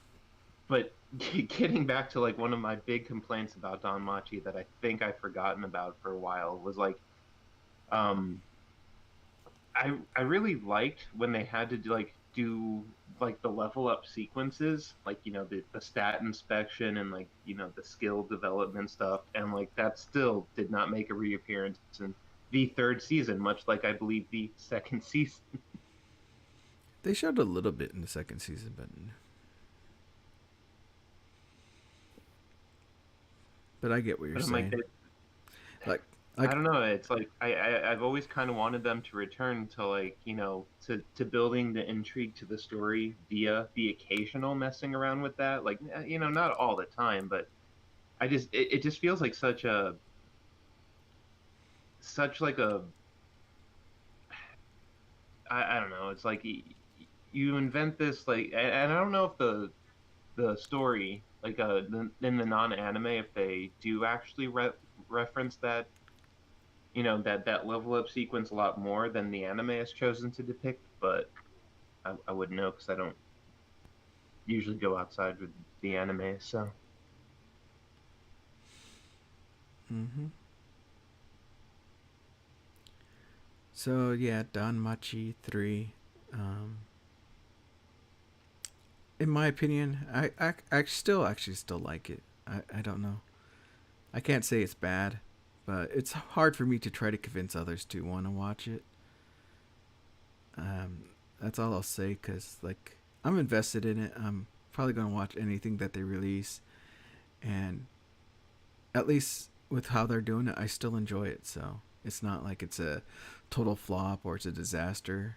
but getting back to like one of my big complaints about Don Machi that I think I've forgotten about for a while was like, um, I really liked when they had to do like the level up sequences, like the stat inspection and like the skill development stuff, and like that still did not make a reappearance in the third season, much like I believe the second season. They showed a little bit in the second season, but I get what you're But I'm like, saying. Like, I don't know. It's like I've always kind of wanted them to return to like to building the intrigue to the story via the occasional messing around with that. Like not all the time, but it just feels like such like a I don't know. It's like you invent this like, and I don't know if the story like in the non-anime, if they do actually reference that that level up sequence a lot more than the anime has chosen to depict, but I wouldn't know because I don't usually go outside with the anime. So mm-hmm. So yeah, Don Machi 3. In my opinion, I still actually still like it. I don't know. I can't say it's bad, but it's hard for me to try to convince others to want to watch it. Um, that's all I'll say, because like I'm invested in it. I'm probably gonna watch anything that they release, and at least with how they're doing it, I still enjoy it. So it's not like it's a total flop or it's a disaster.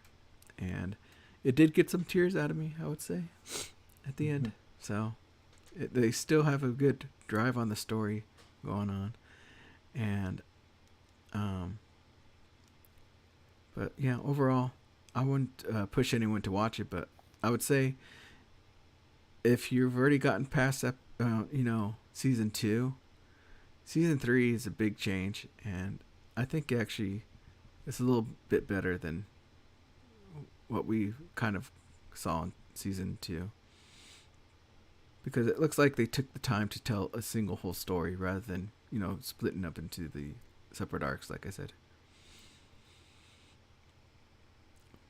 And it did get some tears out of me, I would say, at the end. So they still have a good drive on the story going on, and but yeah, overall, I wouldn't push anyone to watch it, but I would say if you've already gotten past that, season 2, season 3 is a big change, and I think actually it's a little bit better than what we kind of saw in season 2, because it looks like they took the time to tell a single whole story rather than splitting up into the separate arcs, like I said.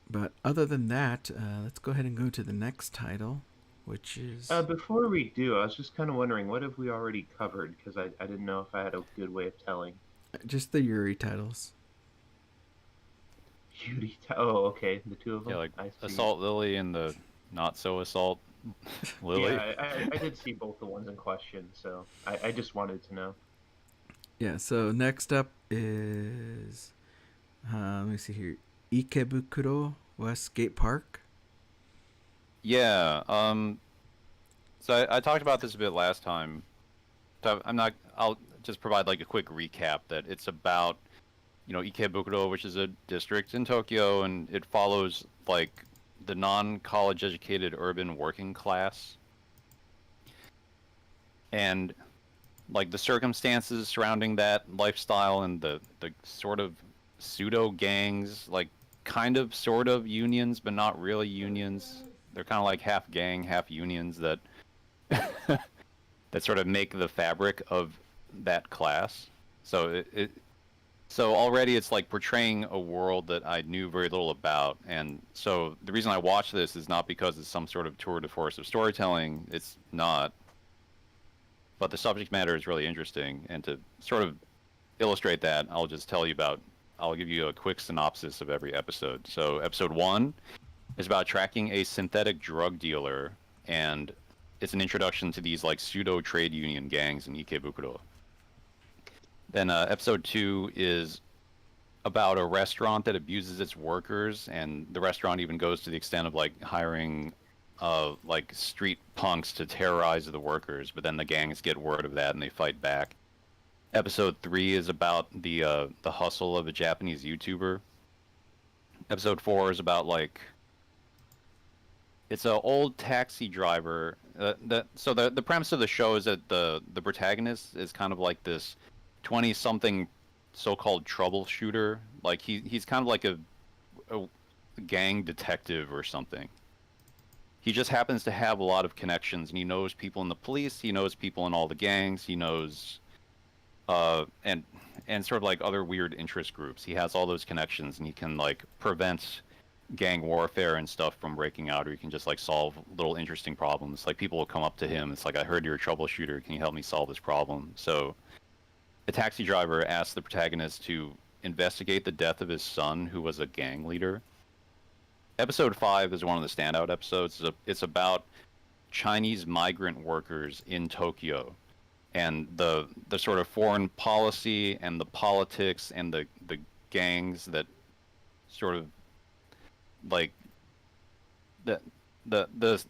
But other than that, let's go ahead and go to the next title, which is before we do, I was just kind of wondering what have we already covered because I didn't know if I had a good way of telling. just the Yuri titles. Yuri. Oh, okay, the two of them. Yeah, like I see. Assault Lily and the not so Assault Lily. Yeah, I did see both the ones in question, so I just wanted to know. Yeah, so next up is, let me see here, Ikebukuro West Skate Park. Yeah. So I talked about this a bit last time. So I'll just provide like a quick recap that it's about, Ikebukuro, which is a district in Tokyo, and it follows like the non-college educated urban working class. And like the circumstances surrounding that lifestyle and the sort of pseudo gangs, like kind of sort of unions but not really unions. They're kind of like half gang, half unions that that sort of make the fabric of that class. So so already it's like portraying a world that I knew very little about. And so the reason I watch this is not because it's some sort of tour de force of storytelling. It's not. But the subject matter is really interesting, and to sort of illustrate that, I'll give you a quick synopsis of every episode. So episode 1 is about tracking a synthetic drug dealer, and it's an introduction to these like pseudo trade union gangs in Ikebukuro. Then episode 2 is about a restaurant that abuses its workers, and the restaurant even goes to the extent of like hiring like street punks to terrorize the workers, but then the gangs get word of that and they fight back. Episode 3 is about the hustle of a Japanese YouTuber. Episode 4 is about like It's an old taxi driver. So the premise of the show is that the protagonist is kind of like this 20-something so-called troubleshooter. Like he's kind of like a gang detective or something. He just happens to have a lot of connections, and he knows people in the police. He knows people in all the gangs. He knows and sort of like other weird interest groups. He has all those connections, and he can like prevent gang warfare and stuff from breaking out, or he can just like solve little interesting problems. Like people will come up to him. It's like, I heard you're a troubleshooter. Can you help me solve this problem? So the taxi driver asks the protagonist to investigate the death of his son, who was a gang leader. Episode 5 is one of the standout episodes. It's about Chinese migrant workers in Tokyo and the sort of foreign policy and the politics and the gangs that sort of like the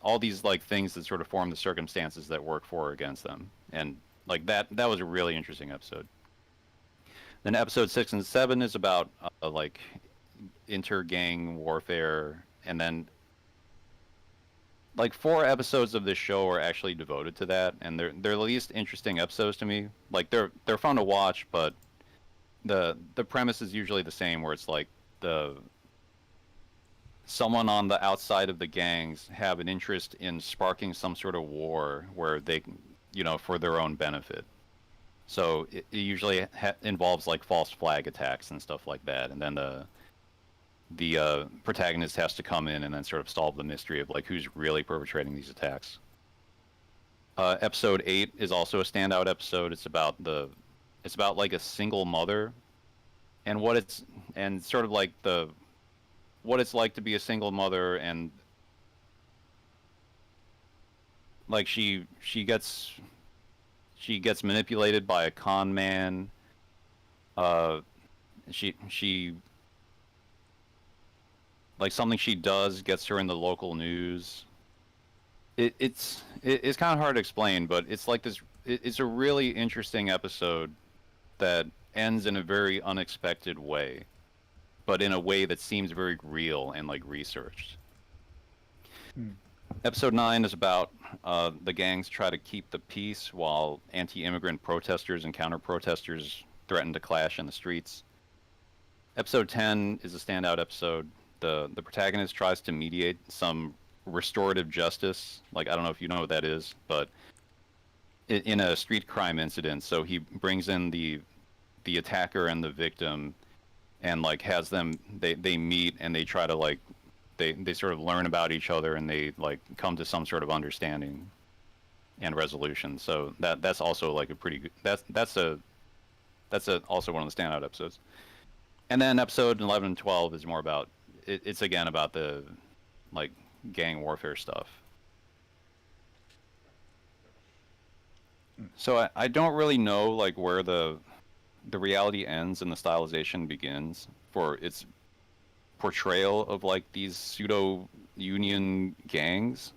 all these like things that sort of form the circumstances that work for or against them. And like that was a really interesting episode. Then episode 6 and 7 is about like inter-gang warfare, and then like 4 episodes of this show are actually devoted to that, and they're the least interesting episodes to me. Like they're fun to watch, but the premise is usually the same, where it's like someone on the outside of the gangs have an interest in sparking some sort of war where they, for their own benefit. So it usually involves like false flag attacks and stuff like that, and then the protagonist has to come in and then sort of solve the mystery of like who's really perpetrating these attacks. Episode 8 is also a standout episode. It's about like a single mother, and sort of like what it's like to be a single mother, and like she gets manipulated by a con man. She like something she does gets her in the local news. It's kind of hard to explain, but it's like this. It's a really interesting episode that ends in a very unexpected way, but in a way that seems very real and like researched. Episode 9 is about the gangs try to keep the peace while anti-immigrant protesters and counter-protesters threaten to clash in the streets. Episode 10 is a standout episode. The protagonist tries to mediate some restorative justice. Like, I don't know if you know what that is, but in a street crime incident. So he brings in the attacker and the victim, and like has them they meet, and they try to like they sort of learn about each other, and they like come to some sort of understanding and resolution. So that's also like a pretty good, that's also one of the standout episodes. And then episode 11 and 12 is more about it's again about the like gang warfare stuff. So I don't really know like where the reality ends and the stylization begins for its portrayal of like these pseudo union gangs.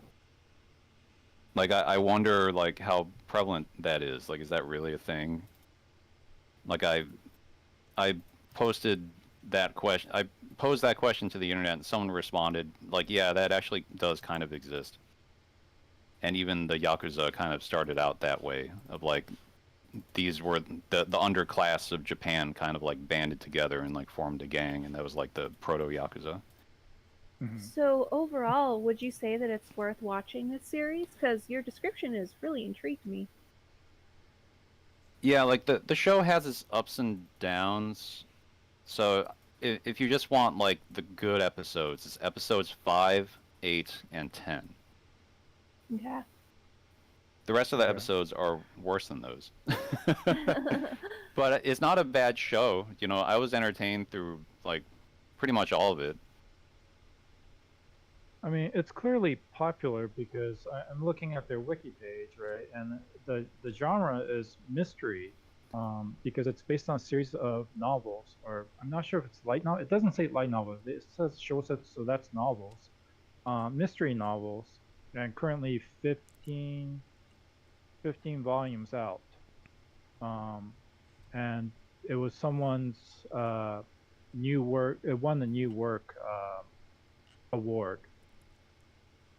Like I wonder like how prevalent that is. Like, is that really a thing? Like I posted that question. I posed that question to the internet, and someone responded like, yeah, that actually does kind of exist. And even the Yakuza kind of started out that way, of like these were the underclass of Japan kind of like banded together and like formed a gang, and that was like the proto Yakuza. So overall, would you say that it's worth watching this series? Because your description has really intrigued me. Yeah, like the show has its ups and downs. So if you just want like the good episodes, it's episodes 5, 8, and 10. Okay. The rest of the episodes are worse than those. But it's not a bad show. I was entertained through like pretty much all of it. I mean, it's clearly popular because I'm looking at their wiki page, right? And the genre is mystery, because it's based on a series of novels, or I'm not sure if it's light novel. It doesn't say light novels. It says shousetsu, so that's novels, mystery novels, and currently 15 volumes out. And it was someone's new work. It won the new work award.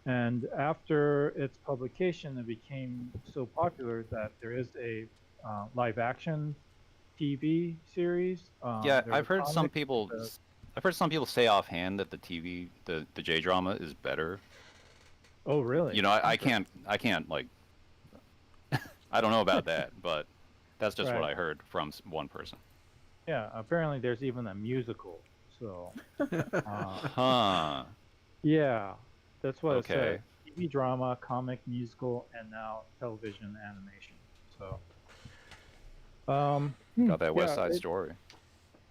And after its publication, it became so popular that there is a live action TV series. Yeah, There's a comic. I've heard some people say offhand that the J drama is better. Oh, really? You know, I Interesting. can't like, I don't know about that, but that's just what Right. I heard from one person. Yeah. Apparently, there's even a musical. So, uh, Huh. yeah, that's what it says. Okay. TV drama, comic, musical, and now television animation. So, Got that West yeah, Side Story.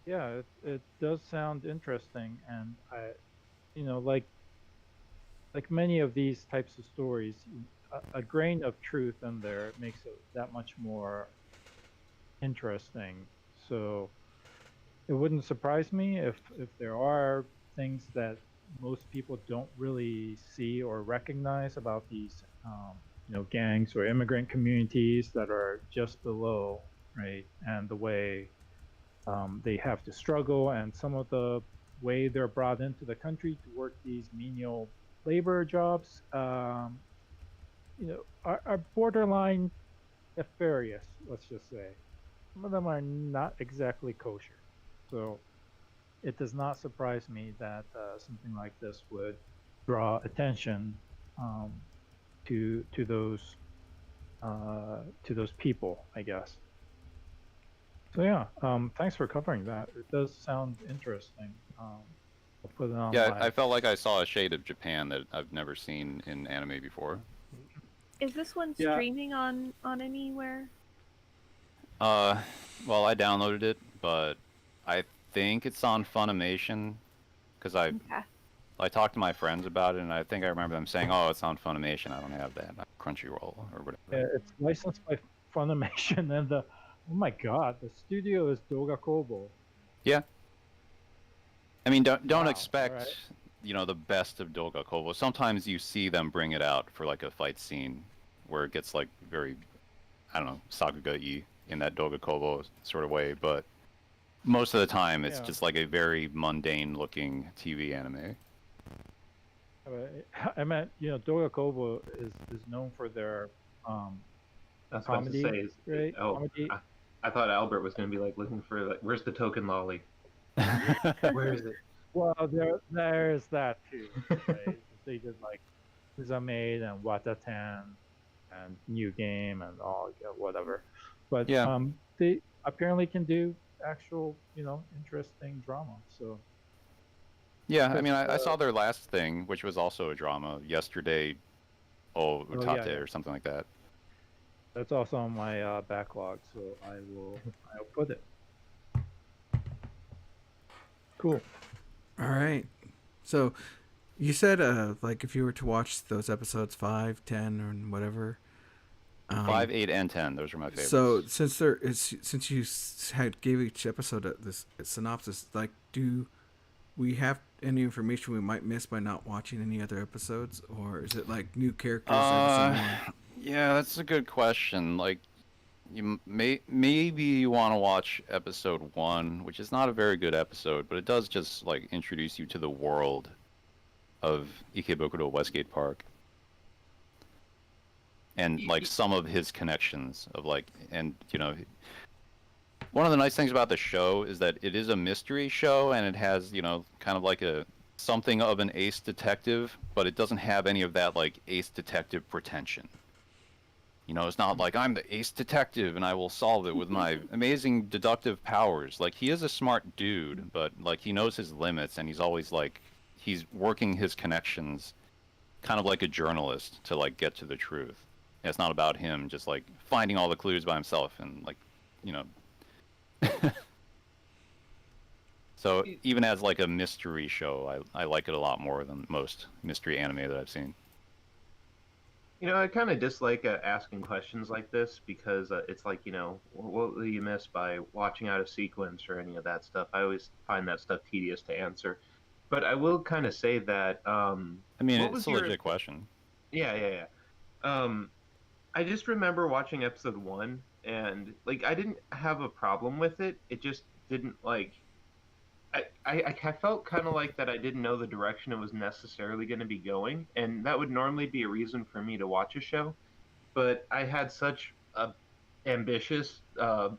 it does sound interesting, and like many of these types of stories, a grain of truth in there makes it that much more interesting. So it wouldn't surprise me if there are things that most people don't really see or recognize about these gangs or immigrant communities that are just below, right? And the way they have to struggle, and some of the way they're brought into the country to work these menial labor jobs, are borderline nefarious. Let's just say some of them are not exactly kosher. So it does not surprise me that something like this would draw attention um, to those people, I guess. So yeah, thanks for covering that. It does sound interesting. I'll put it on Yeah, my. I felt like I saw a shade of Japan that I've never seen in anime before. Is this one Yeah. streaming on anywhere? Uh, well, I downloaded it, but I think it's on Funimation because Okay. I talked to my friends about it, and I think I remember them saying, "Oh, it's on Funimation. I don't have that Crunchyroll or whatever." It's licensed by Funimation, and oh my god, the studio is Doga Kobo. Yeah. I mean, don't Wow, expect, alright. the best of Doga Kobo. Sometimes you see them bring it out for like a fight scene where it gets like very, I don't know, Sakuga-y in that Doga Kobo sort of way, but most of the time it's Yeah. just like a very mundane looking TV anime. I meant, Doga Kobo is known for their That's what I was comedy, to say. right? Oh, Comedy. I thought Albert was going to be like looking for like, where's the token lolly? Where is it? Well, there's that too, right? They did like Uzamaid and Watatan and New Game and all whatever, but Yeah. they apparently can do actual interesting drama. So Yeah, I mean, just I saw their last thing, which was also a drama, Yesterday, Oh oh yeah, Utate, or something like that. that's also on my backlog, so I'll put it. Cool. All right. So you said like if you were to watch those episodes 5, 10, or whatever. 5, 8, and 10. Those are my favorites. So since you had gave each episode this synopsis, like, do we have any information we might miss by not watching any other episodes, or is it like new characters every single one? Yeah, that's a good question. Like, maybe you want to watch episode 1, which is not a very good episode, but it does just like introduce you to the world of Ikebukuro Westgate Park. And like some of his connections of like, and one of the nice things about the show is that it is a mystery show, and it has kind of like a something of an ace detective, but it doesn't have any of that like ace detective pretension. It's not like I'm the ace detective and I will solve it with my amazing deductive powers. Like, he is a smart dude, but like he knows his limits, and he's always like he's working his connections kind of like a journalist to like get to the truth. And it's not about him just like finding all the clues by himself and like, you know. So even as like a mystery show, I like it a lot more than most mystery anime that I've seen. I kind of dislike asking questions like this because it's like, what will you miss by watching out of sequence or any of that stuff? I always find that stuff tedious to answer. But I will kind of say that. I mean, what it's was a your... legit question. Yeah. I just remember watching episode 1, and like I didn't have a problem with it. It just didn't like. I I felt kind of like that I didn't know the direction it was necessarily going to be going, and that would normally be a reason for me to watch a show. But I had such a ambitious uh,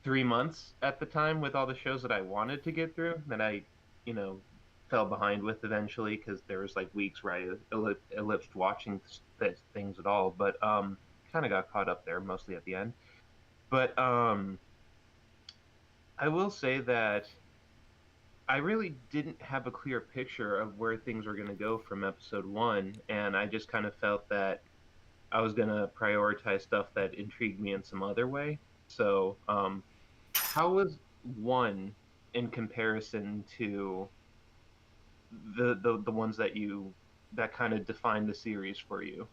3 months at the time with all the shows that I wanted to get through that I, you know, fell behind with eventually because there was like weeks where I ellipsed watching things at all. But kind of got caught up there mostly at the end. But I will say that I really didn't have a clear picture of where things were going to go from episode one, and I just kind of felt that I was going to prioritize stuff that intrigued me in some other way. So, how was one in comparison to the ones that kind of defined the series for you,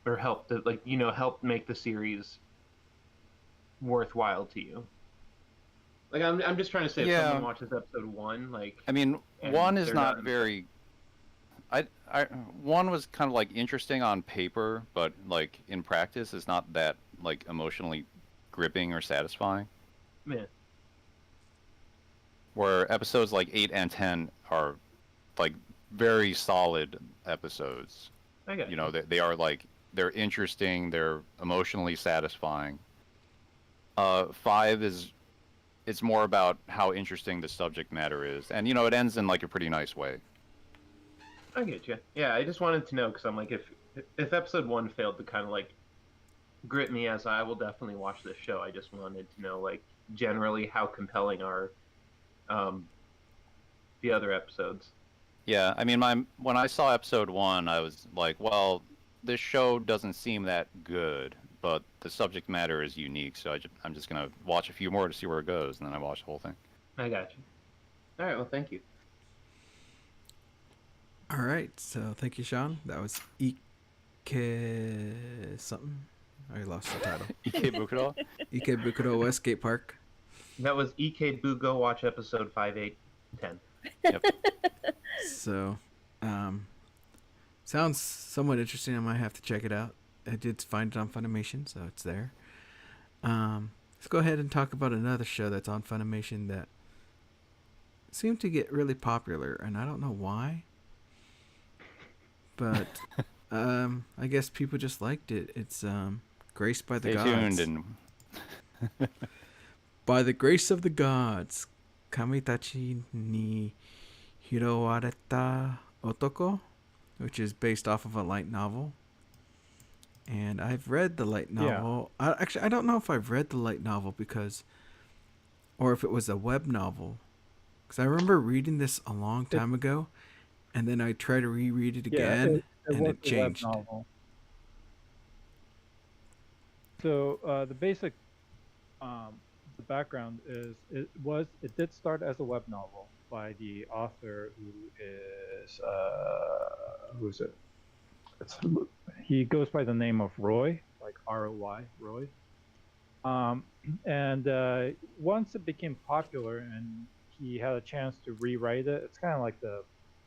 or helped to, like, helped make the series worthwhile to you? Like, I'm just trying to say, if someone Yeah, watches episode one, like, I mean, and one is they're not not very. One was kind of like interesting on paper, but like in practice, it's not that like emotionally gripping or satisfying. man, Where episodes like 8 and 10 are like very solid episodes. I got You know, they are like they're interesting, they're emotionally satisfying. Five is it's more about how interesting the subject matter is, and you know, it ends in like a pretty nice way. I get you. Yeah, I just wanted to know because I'm like, if episode one failed to kind of like grip me, as I will definitely watch this show. I just wanted to know, like, generally how compelling are um, the other episodes. Yeah, I mean, when I saw episode one, I was like, well, this show doesn't seem that good, but the subject matter is unique, so I'm just gonna watch a few more to see where it goes, and then I watch the whole thing. I got you. All right. Well, thank you. All right, so thank you, Sean. That was Ike something. I lost the title. Ike Bukuro? Ike Bukuro Westgate Park. That was EK Boo. Go watch episode 5, 8, 10. Yep. So, sounds somewhat interesting. I might have to check it out. I did find it on Funimation, so it's there. Let's go ahead and talk about another show that's on Funimation that seemed to get really popular, and I don't know why. But I guess people just liked it. It's Graced by the Stay Gods. tuned and By the grace of the gods, Kamitachi ni Hiroareta Otoko, which is based off of a light novel. And I've read the light novel. Yeah. I don't know if I've read the light novel or if it was a web novel. Because I remember reading this a long time ago, and then I tried to reread it again, and it changed. Web novel. So the basic, the background is it did start as a web novel by the author who is it? He goes by the name of Roy, like ROY, Roy. And once it became popular and he had a chance to rewrite it, it's kind of like the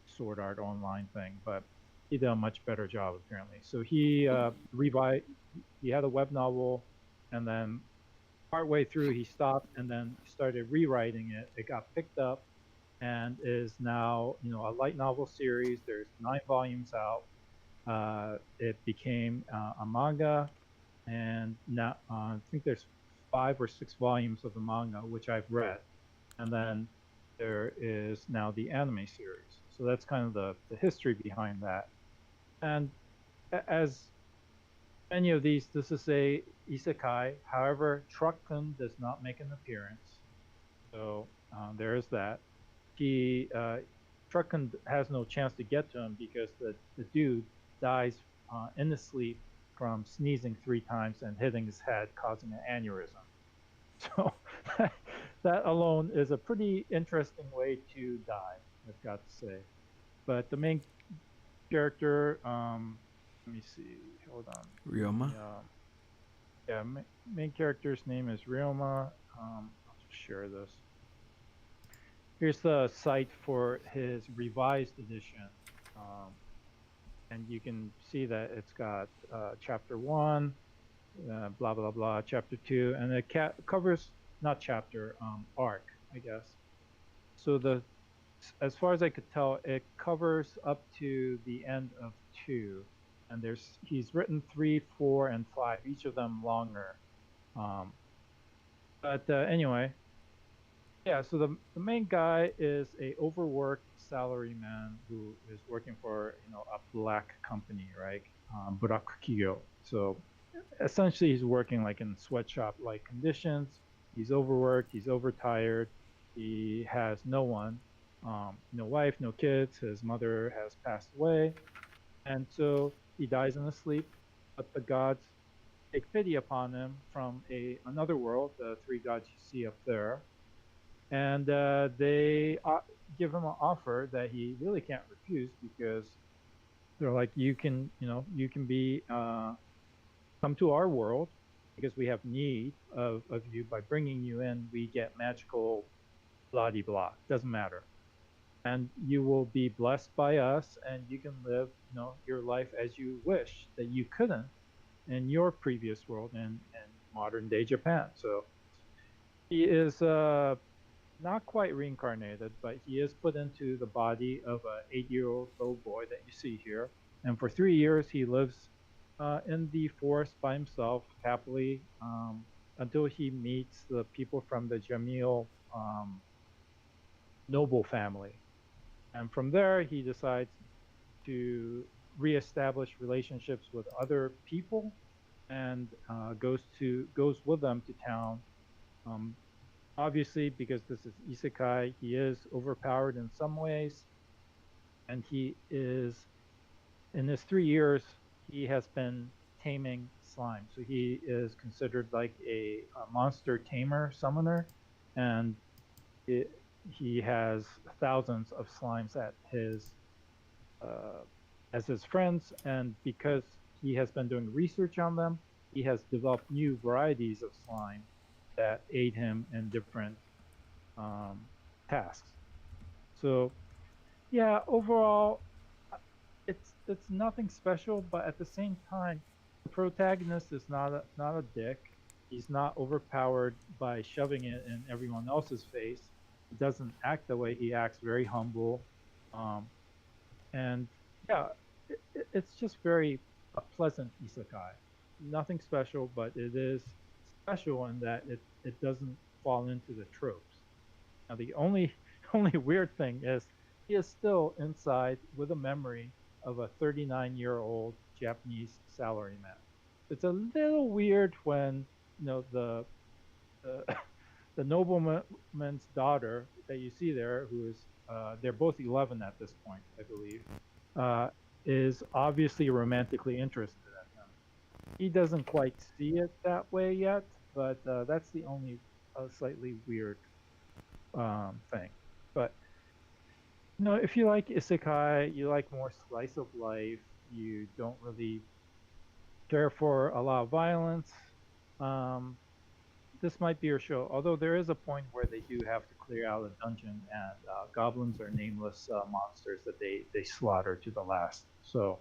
Sword Art Online thing, but he did a much better job apparently. So he he had a web novel, and then partway through he stopped and then started rewriting it. It got picked up and is now, a light novel series. There's 9 volumes out. It became a manga, and now I think there's 5 or 6 volumes of the manga, which I've read, and then there is now the anime series. So that's kind of the history behind that. And as many of these, this is a isekai. However, Truck-kun does not make an appearance, so there is that. Truck-kun has no chance to get to him because the dude dies in his sleep from sneezing 3 times and hitting his head, causing an aneurysm. So that alone is a pretty interesting way to die, I've got to say. But the main character, let me see, hold on. Ryoma? Yeah, main character's name is Ryoma. I'll just share this. Here's the site for his revised edition. And you can see that it's got chapter 1, blah, blah, blah, chapter 2, and it covers not chapter, arc, I guess. So as far as I could tell, it covers up to the end of 2, and he's written 3, 4, and 5, each of them longer. But anyway, yeah. So the main guy is a overworked salaryman who is working for a black company, right? Black Kyo. So essentially, he's working like in sweatshop like conditions. He's overworked. He's overtired. He has no one, no wife, no kids. His mother has passed away, and so he dies in his sleep. But the gods take pity upon him from another world, the 3 gods you see up there, and they give him an offer that he really can't refuse because they're like, you can be come to our world because we have need of you. By bringing you in, we get magical blah de blah. Doesn't matter, and you will be blessed by us, and you can live your life as you wish that you couldn't in your previous world in modern day Japan. So he is not quite reincarnated, but he is put into the body of an 8-year-old little boy that you see here. And for 3 years, he lives in the forest by himself, happily, until he meets the people from the Jamil noble family. And from there, he decides to reestablish relationships with other people and goes with them to town. Um, Obviously, because this is isekai, he is overpowered in some ways, and he is in his 3 years he has been taming slime. So he is considered like a monster tamer summoner, and it, he has thousands of slimes uh, as his friends, and because he has been doing research on them, he has developed new varieties of slime that aid him in different um, tasks. So yeah, overall, it's nothing special, but at the same time, the protagonist is not a dick. He's not overpowered by shoving it in everyone else's face. He doesn't act the way he acts, very humble, um, and yeah, it's just very a pleasant isekai. Nothing special, but it is special in that it doesn't fall into the tropes. Now the only only weird thing is he is still inside with a memory of a 39-year-old Japanese salaryman. It's a little weird when the the nobleman's daughter that you see there, who is they're both 11 at this point, I believe, uh, is obviously romantically interested in him. He doesn't quite see it that way yet, but that's the only slightly weird thing. But if you like isekai, you like more slice of life, you don't really care for a lot of violence, um, this might be your show. Although there is a point where they do have to clear out a dungeon, and goblins are nameless monsters that they slaughter to the last. So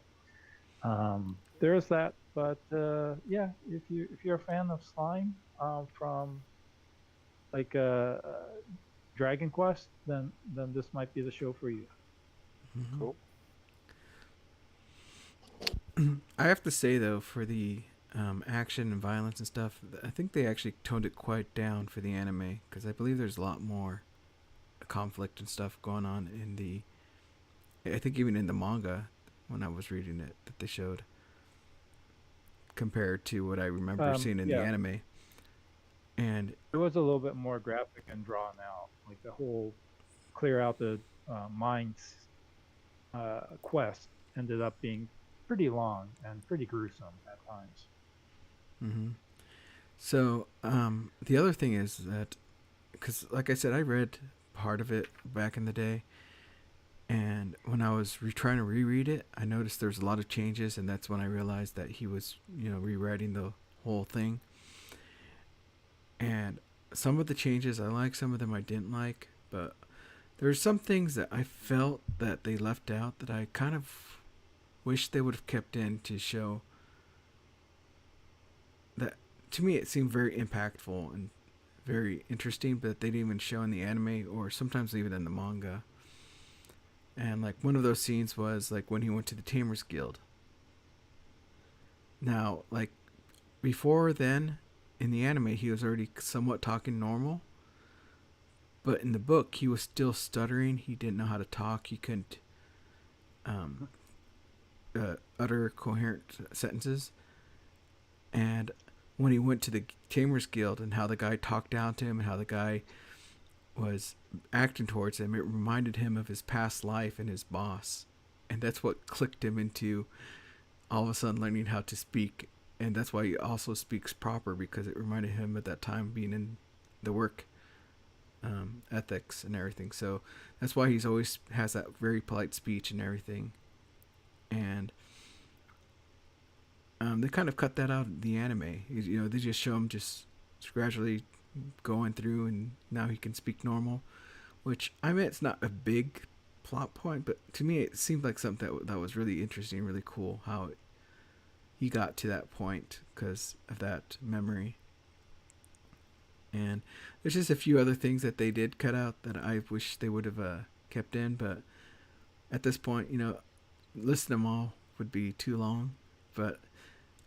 there is that. But yeah, if you're a fan of slime from like Dragon Quest, then this might be the show for you. Mm-hmm. Cool. I have to say though, for the action and violence and stuff, I think they actually toned it quite down for the anime because I believe there's a lot more conflict and stuff going on in the. I think even in the manga when I was reading it that they showed compared to what I remember seeing in the Yeah, anime. And it was a little bit more graphic and drawn out. Like the whole clear out the mines quest ended up being pretty long and pretty gruesome at times. mm-hmm. So the other thing is that because like I said, I read part of it back in the day, and when I was trying to reread it, I noticed there's a lot of changes, and that's when I realized that he was rewriting the whole thing. And some of the changes I like, some of them I didn't like, but there's some things that I felt that they left out that I kind of wish they would have kept in to show that. To me, it seemed very impactful and very interesting, but they didn't even show in the anime or sometimes even in the manga. And like one of those scenes was like when he went to the Tamers Guild. Now, like before then, in the anime, he was already somewhat talking normal, but in the book, he was still stuttering. He didn't know how to talk. He couldn't um, utter coherent sentences. And when he went to the Tamers Guild and how the guy talked down to him and how the guy was acting towards him, it reminded him of his past life and his boss. And that's what clicked him into all of a sudden learning how to speak. And that's why he also speaks proper, because it reminded him at that time being in the work ethics and everything. So that's why he's always has that very polite speech and everything. And they kind of cut that out of the anime. They just show him just gradually going through, and now he can speak normal. Which, I mean, it's not a big plot point, but to me, it seemed like something that was really interesting, really cool. How he got to that point because of that memory. And there's just a few other things that they did cut out that I wish they would have kept in, but at this point, listing them all would be too long. But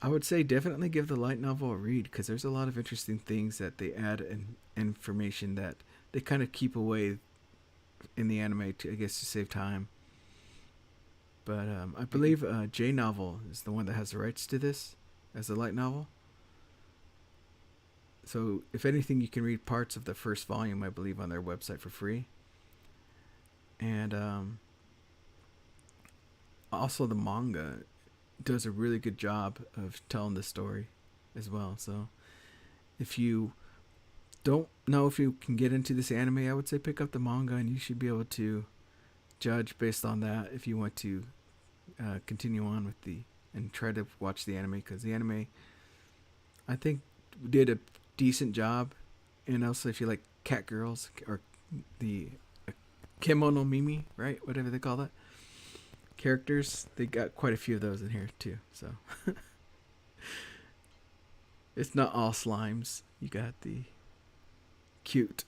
I would say definitely give the light novel a read, because there's a lot of interesting things that they add and information that they kind of keep away in the anime to, I guess, to save time. But I believe J Novel is the one that has the rights to this as a light novel. So if anything, you can read parts of the first volume, I believe, on their website for free. And also the manga does a really good job of telling the story as well. So if you don't know if you can get into this anime, I would say pick up the manga, and you should be able to judge based on that if you want to continue on with and try to watch the anime, because the anime, I think, did a decent job. And also, if you like cat girls or the kimono mimi, right, whatever they call that, characters, they got quite a few of those in here too. So it's not all slimes. You got the cute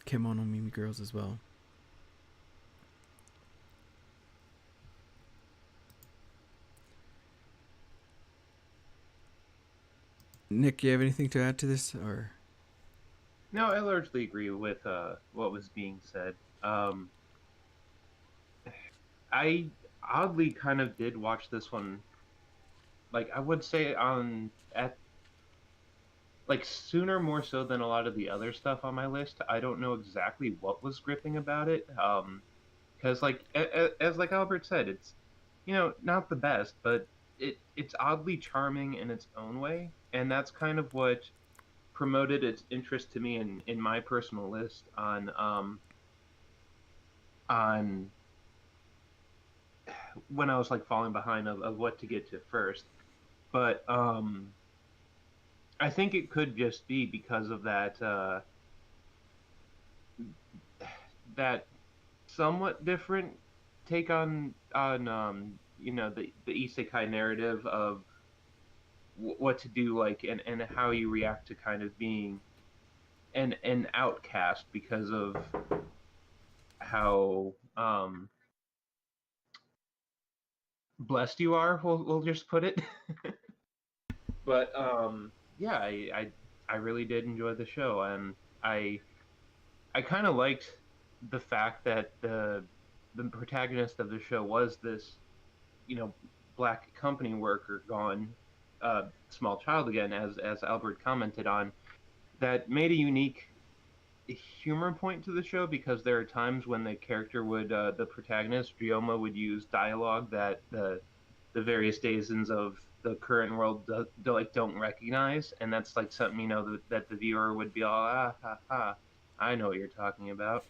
kimono mimi girls as well. Nick, you have anything to add to this, or? No, I largely agree with what was being said. I oddly kind of did watch this one, like I would say at like sooner more so than a lot of the other stuff on my list. I don't know exactly what was gripping about it, because like as like Albert said, it's not the best, but it's oddly charming in its own way, and that's kind of what promoted its interest to me in my personal list on when I was like falling behind of what to get to first. But I think it could just be because of that somewhat different take on the isekai narrative of what to do, like, and how you react to kind of being an outcast because of how blessed you are. We'll just put it. But yeah, I really did enjoy the show, and I kind of liked the fact that the protagonist of the show was this, black company worker gone small child again, as Albert commented on. That made a unique humor point to the show, because there are times when the character the protagonist Ryoma would use dialogue that the various denizens of the current world don't recognize, and that's like something that the viewer would be all ha ha, I know what you're talking about.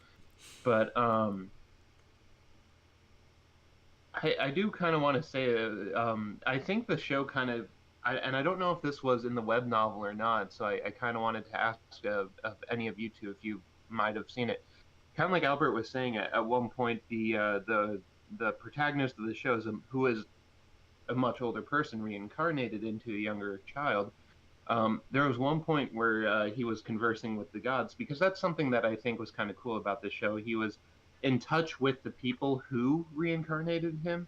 But I do kind of want to say I think the show kind of, and I don't know if this was in the web novel or not, so I kind of wanted to ask of any of you two if you might have seen it. Kind of like Albert was saying, at one point the protagonist of the show who is a much older person reincarnated into a younger child. There was one point where he was conversing with the gods, because that's something that I think was kind of cool about the show. He was in touch with the people who reincarnated him,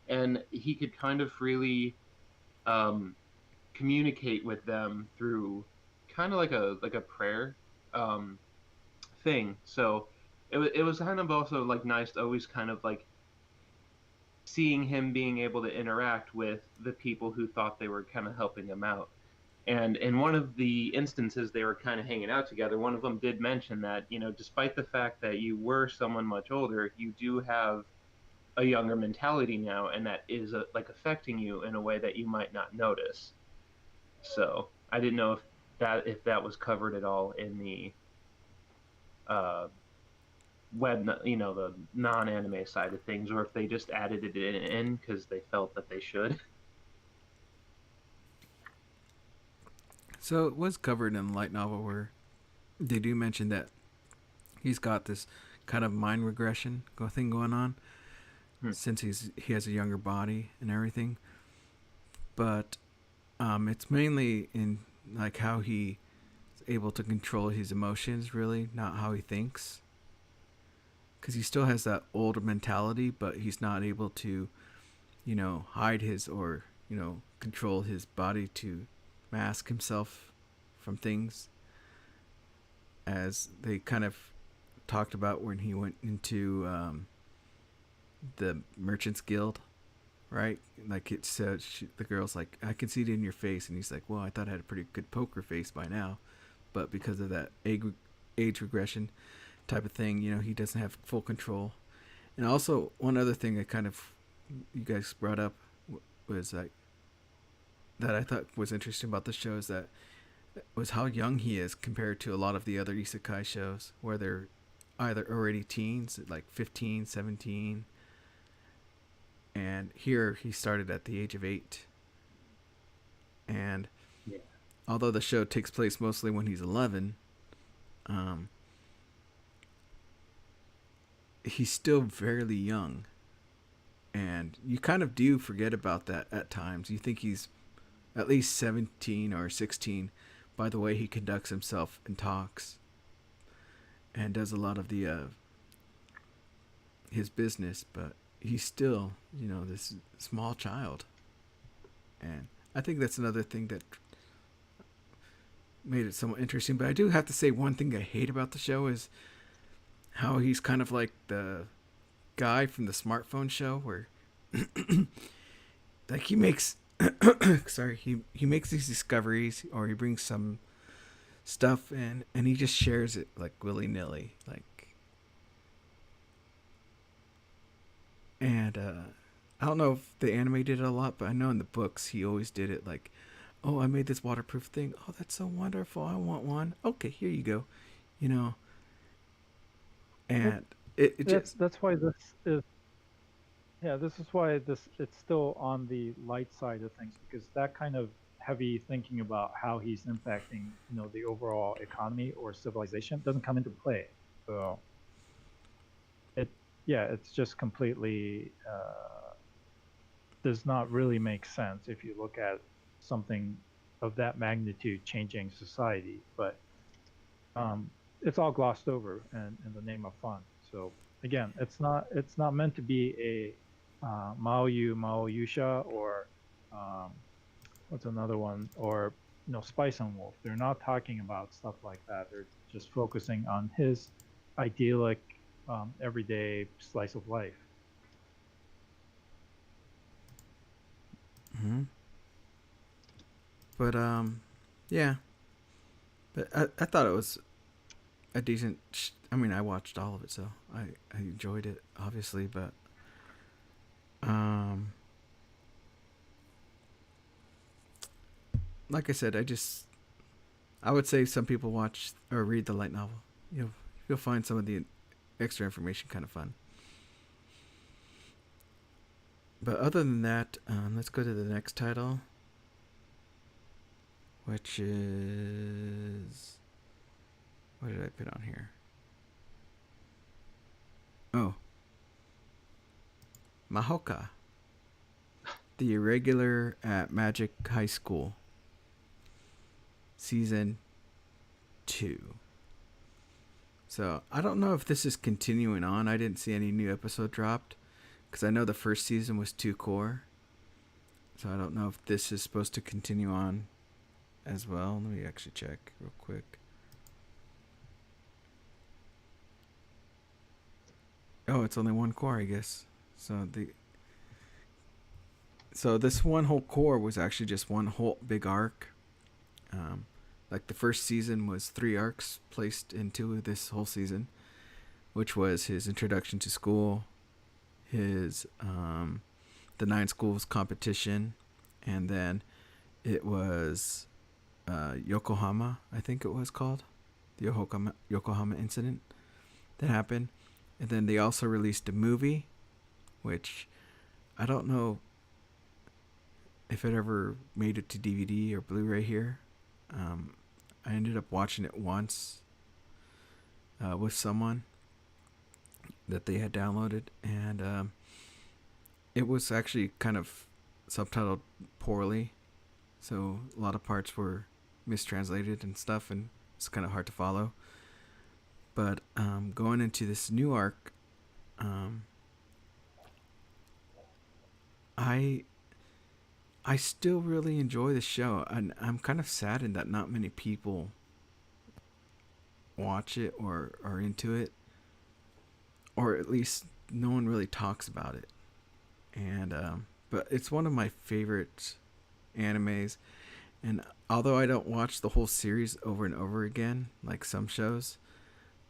and he could kind of freely um, communicate with them through kind of like a prayer um, thing. So it was kind of also like nice to always kind of like seeing him being able to interact with the people who thought they were kind of helping him out. And in one of the instances they were kind of hanging out together, one of them did mention that, despite the fact that you were someone much older, you do have a younger mentality now, and that is like affecting you in a way that you might not notice. So I didn't know if that was covered at all in the uh, the non-anime side of things, or if they just added it in because they felt that they should. So it was covered in the light novel where they do mention that he's got this kind of mind regression thing going on since he has a younger body and everything. But it's mainly in like how he is able to control his emotions, really, not how he thinks. Because he still has that older mentality, but he's not able to, hide his or control his body to mask himself from things, as they kind of talked about when he went into the Merchants Guild, right? Like it said, the girl's like, I can see it in your face, and he's like, well, I thought I had a pretty good poker face by now, but because of that age regression type of thing, he doesn't have full control. And also, one other thing that kind of you guys brought up was like that I thought was interesting about the show is that was how young he is compared to a lot of the other isekai shows where they're either already teens, like 15, 17, and here he started at the age of 8. And although the show takes place mostly when he's 11, he's still fairly young, and you kind of do forget about that at times. You think he's at least 17 or 16 by the way he conducts himself and talks and does a lot of the his business, but he's still, this small child. And I think that's another thing that made it somewhat interesting. But I do have to say, one thing I hate about the show is how he's kind of like the guy from the smartphone show where like he makes he makes these discoveries, or he brings some stuff in and he just shares it like willy-nilly, like. And I don't know if the anime did it a lot, but I know in the books he always did it like, oh, I made this waterproof thing, oh, that's so wonderful, I want one, okay, here you go, and it just. That's why this is. Yeah, this is why it's still on the light side of things, because that kind of heavy thinking about how he's impacting, the overall economy or civilization doesn't come into play. So it's just completely does not really make sense if you look at something of that magnitude changing society. But it's all glossed over in the name of fun. So again, it's not meant to be a Mao Yusha, or what's another one, or Spice and Wolf. They're not talking about stuff like that. They're just focusing on his idyllic everyday slice of life. Mm-hmm. But yeah. But I thought it was a decent. I mean, I watched all of it, so I enjoyed it, obviously. But like I said, I would say some people watch or read the light novel. You'll find some of the extra information kind of fun. But other than that, let's go to the next title, which is, what did I put on here? Oh, Mahoka, the irregular at Magic High School. season 2. So I don't know if this is continuing on. I didn't see any new episode dropped because I know the first season was 2 core. So I don't know if this is supposed to continue on as well. Let me actually check real quick. Oh, it's only 1 core, I guess. So this one whole core was actually just one whole big arc. Like the first season was 3 arcs placed into this whole season, which was his introduction to school, his the 9 schools competition, and then it was Yokohama, I think it was called, the Yokohama incident that happened. And then they also released a movie, which I don't know if it ever made it to DVD or Blu-ray here. I ended up watching it once with someone that they had downloaded, and it was actually kind of subtitled poorly, so a lot of parts were mistranslated and stuff, and it's kind of hard to follow. But going into this new arc, I still really enjoy the show, and I'm kind of saddened that not many people watch it or are into it, or at least no one really talks about it. And but it's one of my favorite animes, and although I don't watch the whole series over and over again like some shows,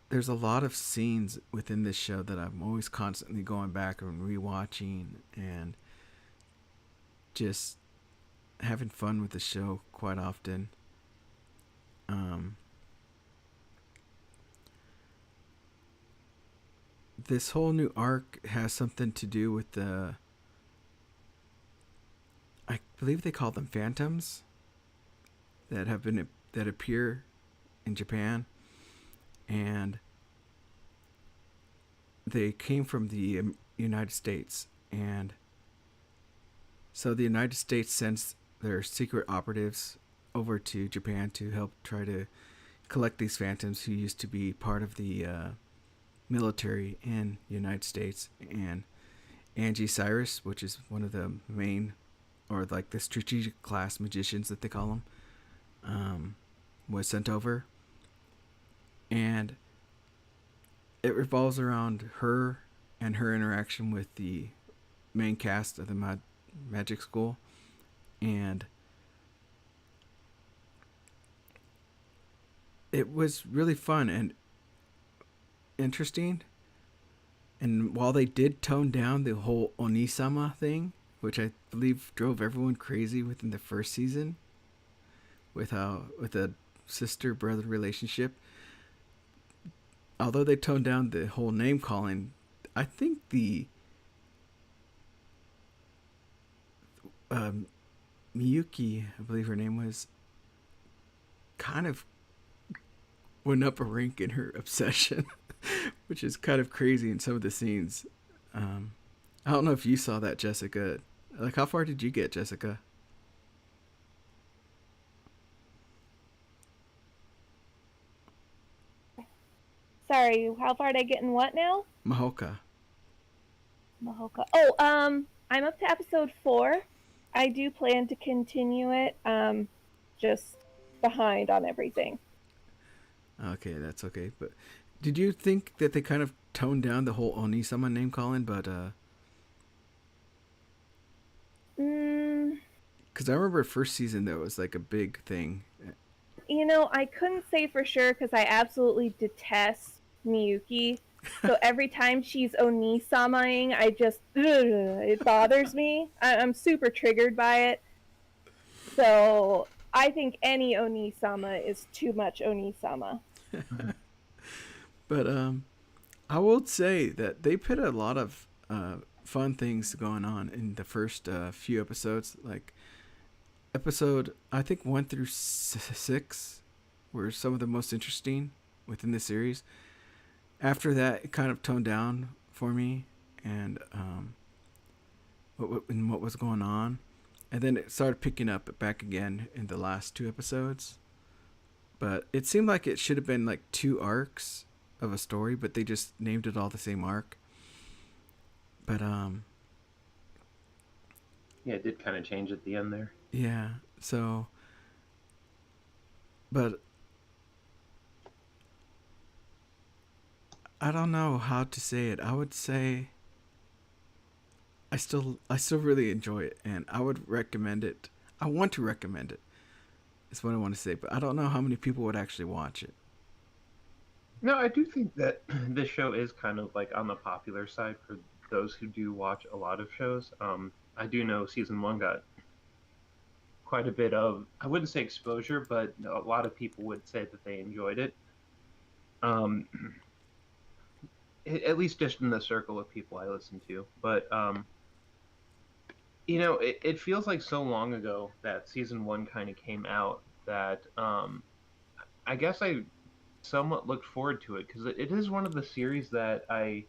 there's a lot of scenes within this show that I'm always constantly going back and rewatching and just having fun with the show quite often. This whole new arc has something to do with I believe they call them phantoms that appear in Japan, and they came from the United States, and so the United States sends their secret operatives over to Japan to help try to collect these phantoms who used to be part of the military in the United States. And Angie Cyrus, which is one of the main, or like the strategic class magicians that they call them, was sent over. And it revolves around her and her interaction with the main cast of the magic school. And it was really fun and interesting. And while they did tone down the whole Onisama thing, which I believe drove everyone crazy within the first season, with a sister brother relationship, although they toned down the whole name calling, I think the Miyuki, I believe her name was, kind of went up a rank in her obsession, which is kind of crazy in some of the scenes. I don't know if you saw that, Jessica. Like, how far did you get, Jessica? Sorry, how far did I get in what now? Mahoka. Oh, I'm up to episode 4. I do plan to continue it. Just behind on everything. Okay, that's okay. But did you think that they kind of toned down the whole Onisama name calling? But because I remember first season that was like a big thing. You know, I couldn't say for sure because I absolutely detest Miyuki. So every time she's Onisamaing, it bothers me. I'm super triggered by it. So I think any Onisama is too much Onisama. But I will say that they put a lot of fun things going on in the first few episodes. Like episode, I think 1 through 6 were some of the most interesting within the series. After that, it kind of toned down for me, and what was going on, and then it started picking up back again in the last 2 episodes. but it seemed like it should have been like 2 arcs of a story, but they just named it all the same arc. But Yeah, it did kind of change at the end there. yeah. So, but I don't know how to say it. I would say I still really enjoy it, and I would recommend it. I want to recommend it. Is what I want to say, but I don't know how many people would actually watch it. No, I do think that this show is kind of like on the popular side for those who do watch a lot of shows. I do know season 1 got quite a bit of, I wouldn't say exposure, but a lot of people would say that they enjoyed it. Um, at least just in the circle of people I listen to. But you know, it feels like so long ago that season 1 kind of came out that I guess I somewhat looked forward to it because it is one of the series that I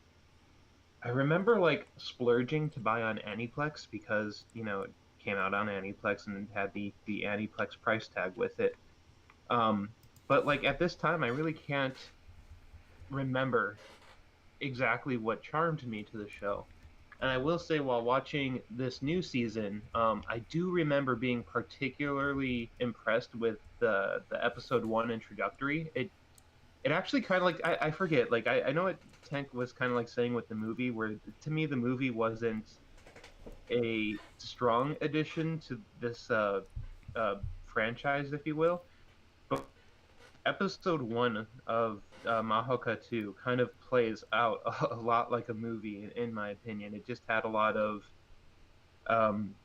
remember like splurging to buy on Aniplex because you know it came out on Aniplex and it had the Aniplex price tag with it. Um, but like at this time, I really can't remember exactly what charmed me to the show. And I will say, while watching this new season, I do remember being particularly impressed with the episode 1 introductory. It actually kind of like I forget, like I know what Tank was kind of like saying with the movie, where to me the movie wasn't a strong addition to this franchise, if you will, but episode 1 of Mahoka 2 kind of plays out a lot like a movie, in my opinion. It just had a lot of, um,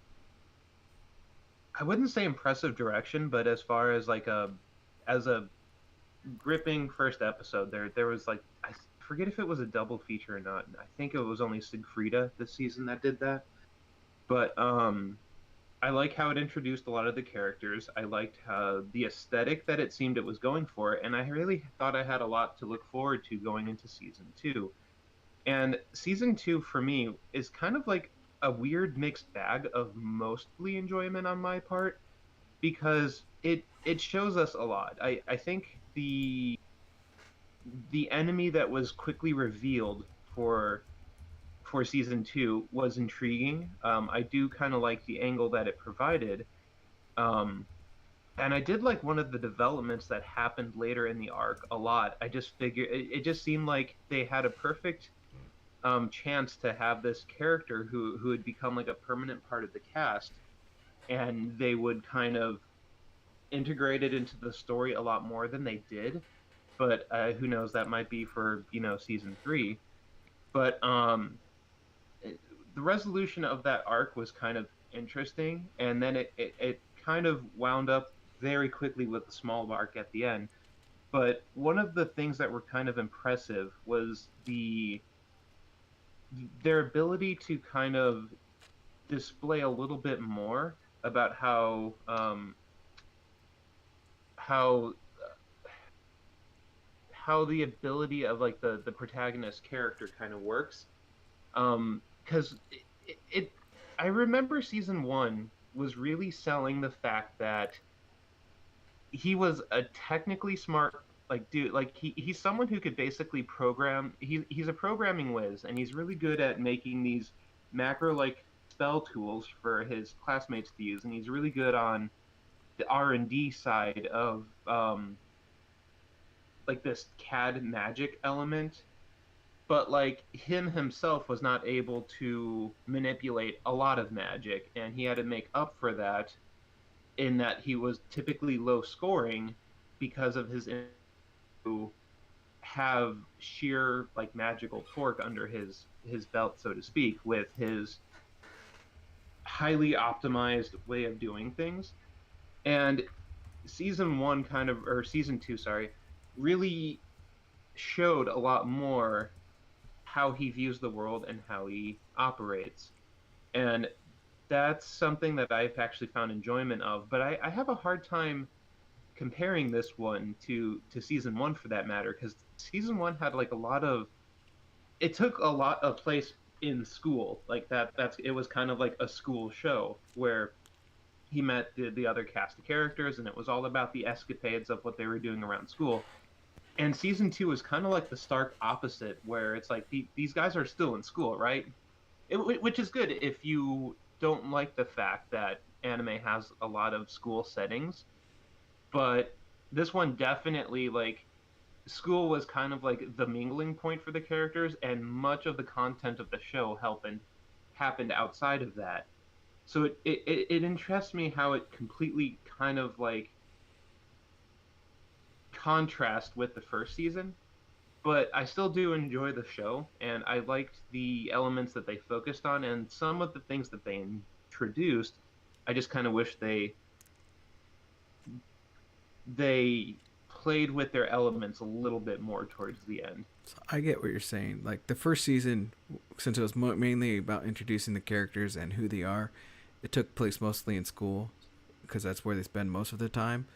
I wouldn't say impressive direction, but as far as like as a gripping first episode, there was like, I forget if it was a double feature or not. I think it was only Sigfrida this season that did that. But I like how it introduced a lot of the characters. I liked how the aesthetic that it seemed it was going for, and I really thought I had a lot to look forward to going into season 2. And season 2 for me is kind of like a weird mixed bag of mostly enjoyment on my part because it shows us a lot. I think the enemy that was quickly revealed for season 2 was intriguing. I do kind of like the angle that it provided. Um, and I did like one of the developments that happened later in the arc a lot. I just figured it just seemed like they had a perfect chance to have this character who had become like a permanent part of the cast, and they would kind of integrate it into the story a lot more than they did. But who knows? That might be for season 3. But the resolution of that arc was kind of interesting, and then it kind of wound up very quickly with a small arc at the end. But one of the things that were kind of impressive was their ability to kind of display a little bit more about how how the ability of like the protagonist character kind of works. Because it I remember season 1 was really selling the fact that he was a technically smart like dude, like he's someone who could basically program. He's a programming whiz, and he's really good at making these macro like spell tools for his classmates to use, and he's really good on the R&D side of like this CAD magic element. But like him himself was not able to manipulate a lot of magic, and he had to make up for that in that he was typically low scoring because of his to have sheer like magical torque under his belt, so to speak, with his highly optimized way of doing things. And season 1 kind of, or season 2, sorry, really showed a lot more how he views the world and how he operates. And that's something that I've actually found enjoyment of. But I have a hard time comparing this one to season 1 for that matter, because season 1 had like a lot of, it took a lot of place in school, like that's it was kind of like a school show where he met the other cast of characters, and it was all about the escapades of what they were doing around school. And season 2 is kind of like the stark opposite, where it's like these guys are still in school, right? Which is good if you don't like the fact that anime has a lot of school settings. But this one definitely, like, school was kind of like the mingling point for the characters, and much of the content of the show happened outside of that. So it interests me how it completely kind of like contrast with the first season, but I still do enjoy the show, and I liked the elements that they focused on, and some of the things that they introduced. I just kind of wish they played with their elements a little bit more towards the end. So I get what you're saying. Like the first season, since it was mainly about introducing the characters and who they are, it took place mostly in school because that's where they spend most of their time.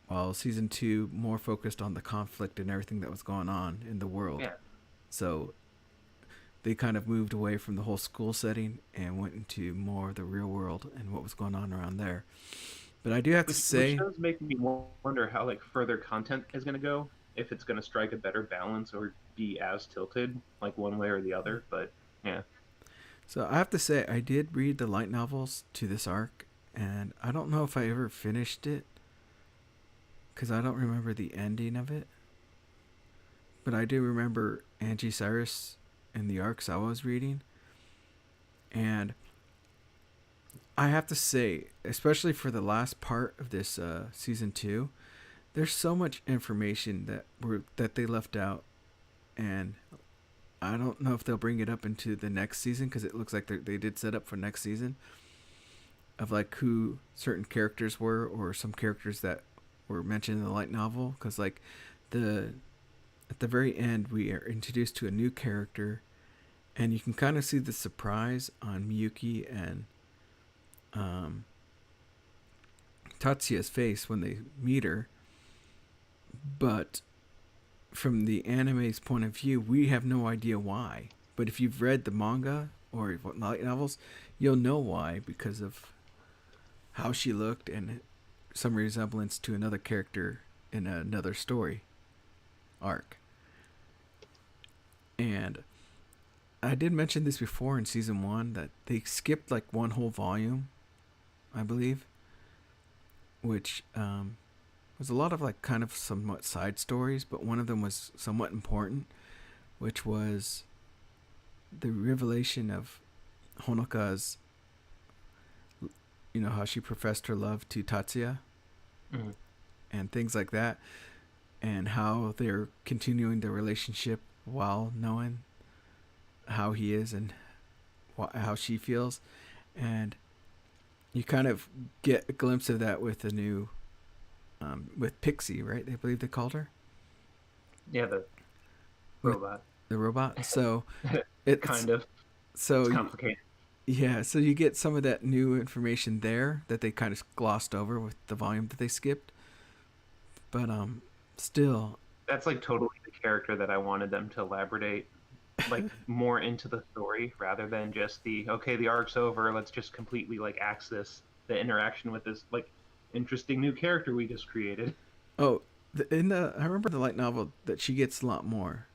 While season 2 more focused on the conflict and everything that was going on in the world. Yeah. So they kind of moved away from the whole school setting and went into more of the real world and what was going on around there. But I do have to say, which does make me wonder how like further content is going to go, if it's going to strike a better balance or be as tilted like one way or the other. But yeah. So I have to say, I did read the light novels to this arc, and I don't know if I ever finished it because I don't remember the ending of it. But I do remember Angie Cyrus in the arcs I was reading. And I have to say, especially for the last part of this season 2, there's so much information that they left out, and I don't know if they'll bring it up into the next season because it looks like they did set up for next season of like who certain characters were or some characters that were mentioned in the light novel. Because like at the very end we are introduced to a new character, and you can kind of see the surprise on Miyuki and Tatsuya's face when they meet her. But from the anime's point of view, we have no idea why. But if you've read the manga or light novels, you'll know why, because of how she looked and some resemblance to another character in another story arc. And I did mention this before in season 1 that they skipped like one whole volume, I believe, which was a lot of like kind of somewhat side stories, but one of them was somewhat important, which was the revelation of Honoka's, how she professed her love to Tatsuya, and things like that, and how they're continuing the relationship while knowing how he is and how she feels. And you kind of get a glimpse of that with the new with Pixie, right? I believe they called her. Yeah, the robot. The robot. So it's kind of. So it's complicated. Yeah, so you get some of that new information there that they kind of glossed over with the volume that they skipped. But still, that's like totally the character that I wanted them to elaborate like more into the story rather than just the arc's over, let's just completely like axe the interaction with this like interesting new character we just created. Oh, I remember the light novel that she gets a lot more.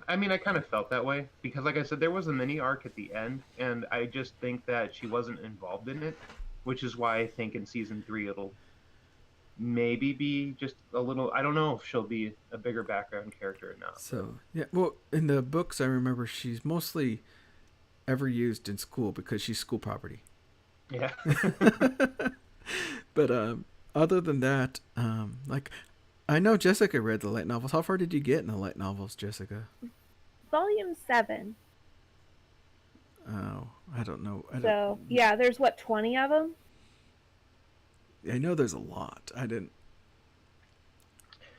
I mean, I kind of felt that way because, like I said, there was a mini arc at the end, and I just think that she wasn't involved in it, which is why I think in season 3 it'll maybe be just a little. I don't know if she'll be a bigger background character or not. So yeah, well, in the books, I remember she's mostly ever used in school because she's school property. Yeah. But other than that, like. I know Jessica read the light novels. How far did you get in the light novels, Jessica? Volume 7. Oh, I don't know. Yeah, there's 20 of them? I know there's a lot. I didn't.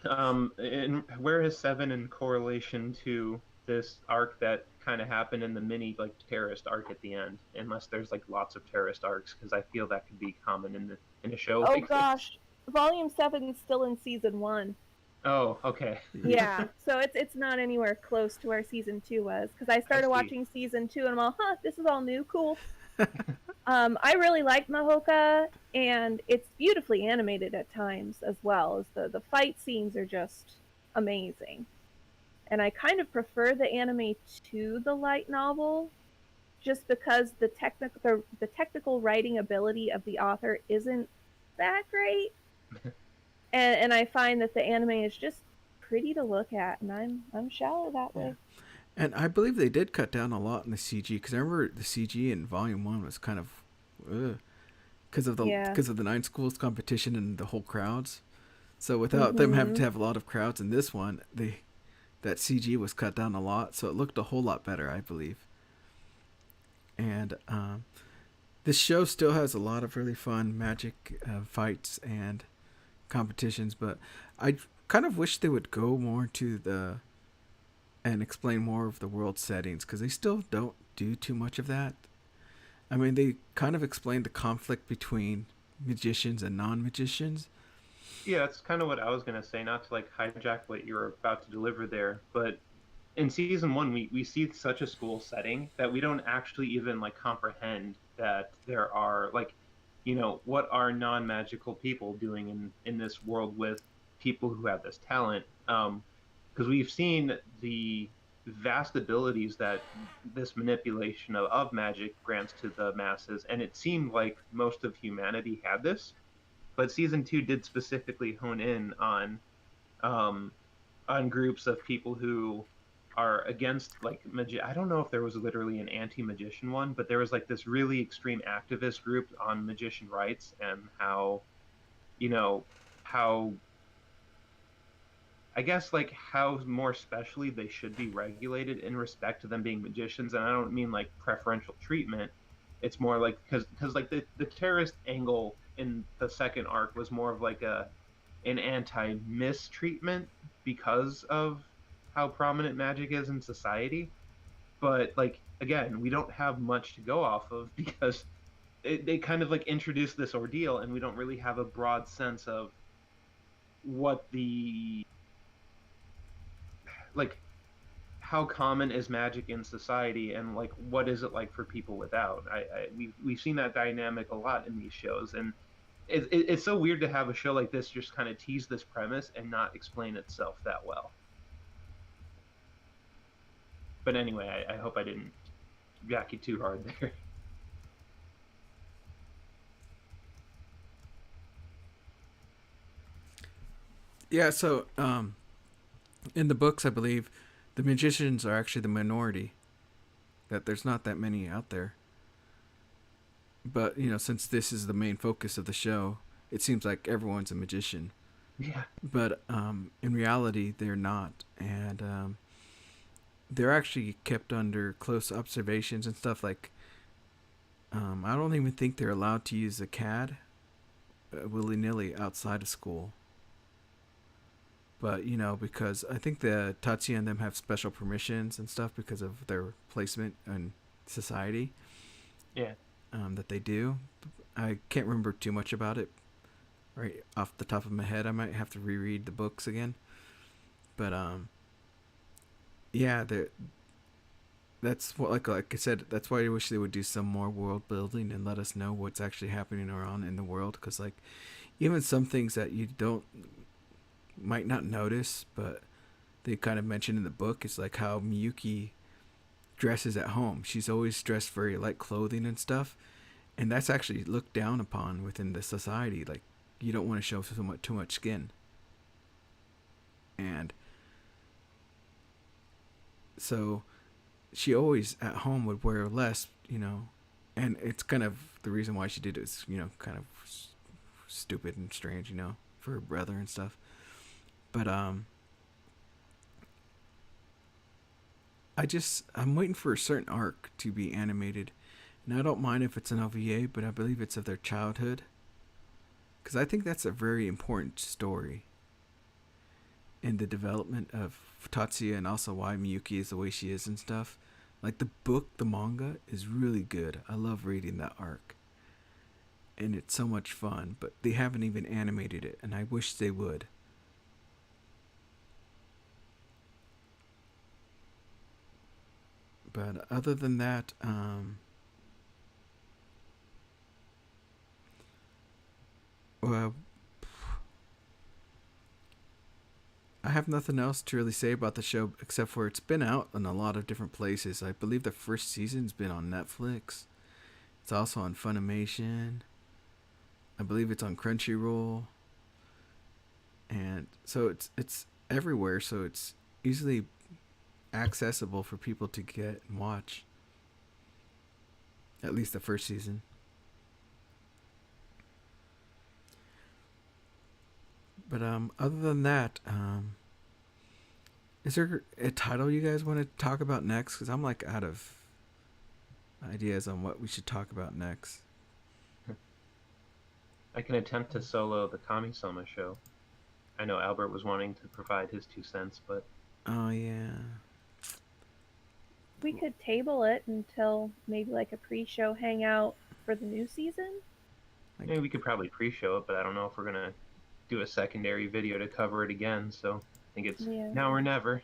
And where is 7 in correlation to this arc that kind of happened in the mini like terrorist arc at the end? Unless there's like lots of terrorist arcs, because I feel that could be common in a show. Oh gosh. Volume 7 is still in season 1. Oh, okay. Yeah, so it's not anywhere close to where season 2 was, because I started watching season 2 and I'm all, this is all new, cool. I really like Mahoka, and it's beautifully animated at times as well. As the fight scenes are just amazing, and I kind of prefer the anime to the light novel, just because the technical writing ability of the author isn't that great, and I find that the anime is just pretty to look at, and I'm shallow that Yeah. way. And I believe they did cut down a lot in the CG because I remember the CG in Volume One was kind of Yeah. because of the nine schools competition and the whole crowds. So without them having Mm-hmm. to have a lot of crowds in this one, that CG was cut down a lot, so it looked a whole lot better, I believe. And this show still has a lot of really fun magic fights and competitions, but I kind of wish they would go more to the and explain more of the world settings because they still don't do too much of that. I mean, they kind of explain the conflict between magicians and non-magicians. Yeah, that's kind of what I was gonna say. Not to like hijack what you're about to deliver there, but in season one, we see such a school setting that we don't actually even like comprehend that there are like, what are non-magical people doing in this world with people who have this talent? Because we've seen the vast abilities that this manipulation of magic grants to the masses, and it seemed like most of humanity had this, but season two did specifically hone in um, on groups of people who are against like I don't know if there was literally an anti-magician one, but there was like this really extreme activist group on magician rights and how you know how I guess like how more specially they should be regulated in respect to them being magicians. And I don't mean like preferential treatment. It's more like because like the terrorist angle in the second arc was more of like an anti-mistreatment because of how prominent magic is in society. But like again, we don't have much to go off of because they kind of like introduce this ordeal, and we don't really have a broad sense of what the like how common is magic in society, and like what is it like for people without. We've seen that dynamic a lot in these shows, and it's so weird to have a show like this just kind of tease this premise and not explain itself that well. But anyway, I hope I didn't jack you too hard there. Yeah, so in the books, I believe the magicians are actually the minority. That there's not that many out there. But since this is the main focus of the show, it seems like everyone's a magician. Yeah. But in reality, they're not, and they're actually kept under close observations and stuff. Like, I don't even think they're allowed to use a CAD willy nilly outside of school. But because I think the Tatsuya and them have special permissions and stuff because of their placement in society. Yeah. That they do. I can't remember too much about it right off the top of my head. I might have to reread the books again. But yeah, that's what like I said. That's why I wish they would do some more world building and let us know what's actually happening around in the world. Because like even some things that you don't might not notice, but they kind of mention in the book is like how Miyuki dresses at home. She's always dressed very light clothing and stuff, and that's actually looked down upon within the society. Like you don't want to show too much skin, and so she always at home would wear less, and it's kind of the reason why she did it is kind of stupid and strange, for her brother and stuff. But I'm waiting for a certain arc to be animated, and I don't mind if it's an OVA, but I believe it's of their childhood, because I think that's a very important story in the development of Tatsuya and also why Miyuki is the way she is and stuff. Like the manga is really good. I love reading that arc, and it's so much fun. But they haven't even animated it, and I wish they would. But other than that, Well, I have nothing else to really say about the show except for it's been out in a lot of different places. I believe the first season's been on Netflix. It's also on Funimation. I believe it's on Crunchyroll. And so it's everywhere, so it's easily accessible for people to get and watch. At least the first season. But other than that, is there a title you guys want to talk about next? Because I'm like out of ideas on what we should talk about next. I can attempt to solo the Kami-sama show. I know Albert was wanting to provide his 2 cents, but Oh yeah. We could table it until maybe like a pre-show hangout for the new season. maybe we could probably pre-show it, but I don't know if we're gonna do a secondary video to cover it again. So I think it's Yeah. now or never.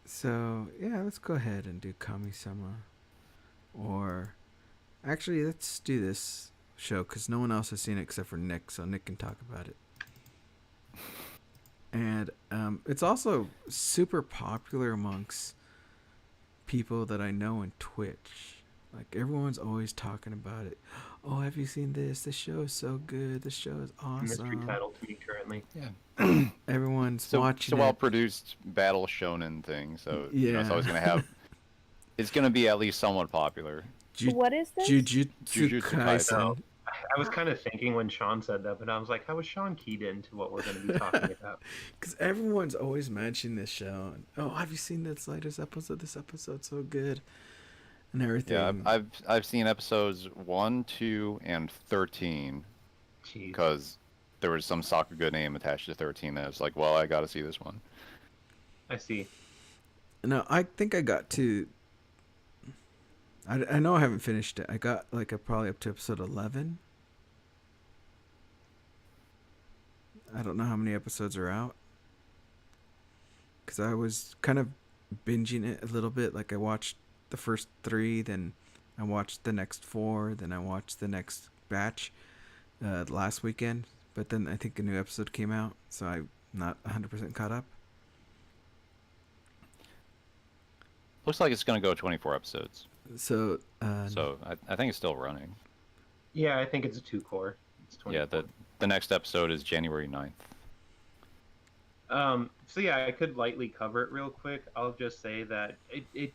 So yeah, let's go ahead and do Kami-sama. Or actually, let's do this show because no one else has seen it except for Nick, so Nick can talk about it. And it's also super popular amongst people that I know in Twitch. Like everyone's always talking about it. Oh, have you seen this? The show is so good. The show is Mystery awesome. title to me currently. Yeah. Everyone's So watching well it. produced battle shonen thing. So you know, it's Yeah. always gonna have. It's gonna be at least somewhat popular. What is this? Jujutsu Jujutsu Kaisen. Oh, I was kind of thinking when Sean said that, but I was like, how was Sean keyed into what we're going to be talking about? Because everyone's always mentioning this show. And, oh, have you seen this latest episode? This episode's so good. And everything. Yeah, I've seen episodes 1, 2, and 13 Jeez. because there was some Sakuga name attached to 13 that was like, well, I gotta see this one. I see. No, I think I got to. I know I haven't finished it. I got like probably up to episode 11. I don't know how many episodes are out. Because I was kind of binging it a little bit. Like I watched the first 3, then I watched the next 4, then I watched the next batch last weekend. But then I think a new episode came out, so I'm not 100% caught up. Looks like it's gonna go 24 episodes. So, So I think it's still running. Yeah, I think it's a 2-core. It's 24. Yeah, the next episode is January 9th. So yeah, I could lightly cover it real quick. I'll just say that it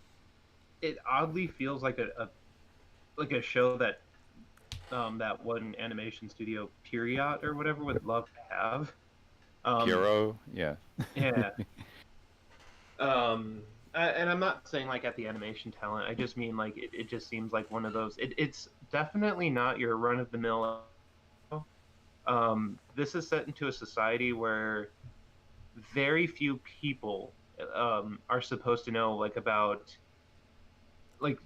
oddly feels like a show that that one animation studio, Period or whatever, would love to have. Hero, yeah. Yeah. And I'm not saying like at the animation talent. I just mean like it just seems like one of those. It's definitely not your run of the mill. This is set into a society where very few people are supposed to know like about like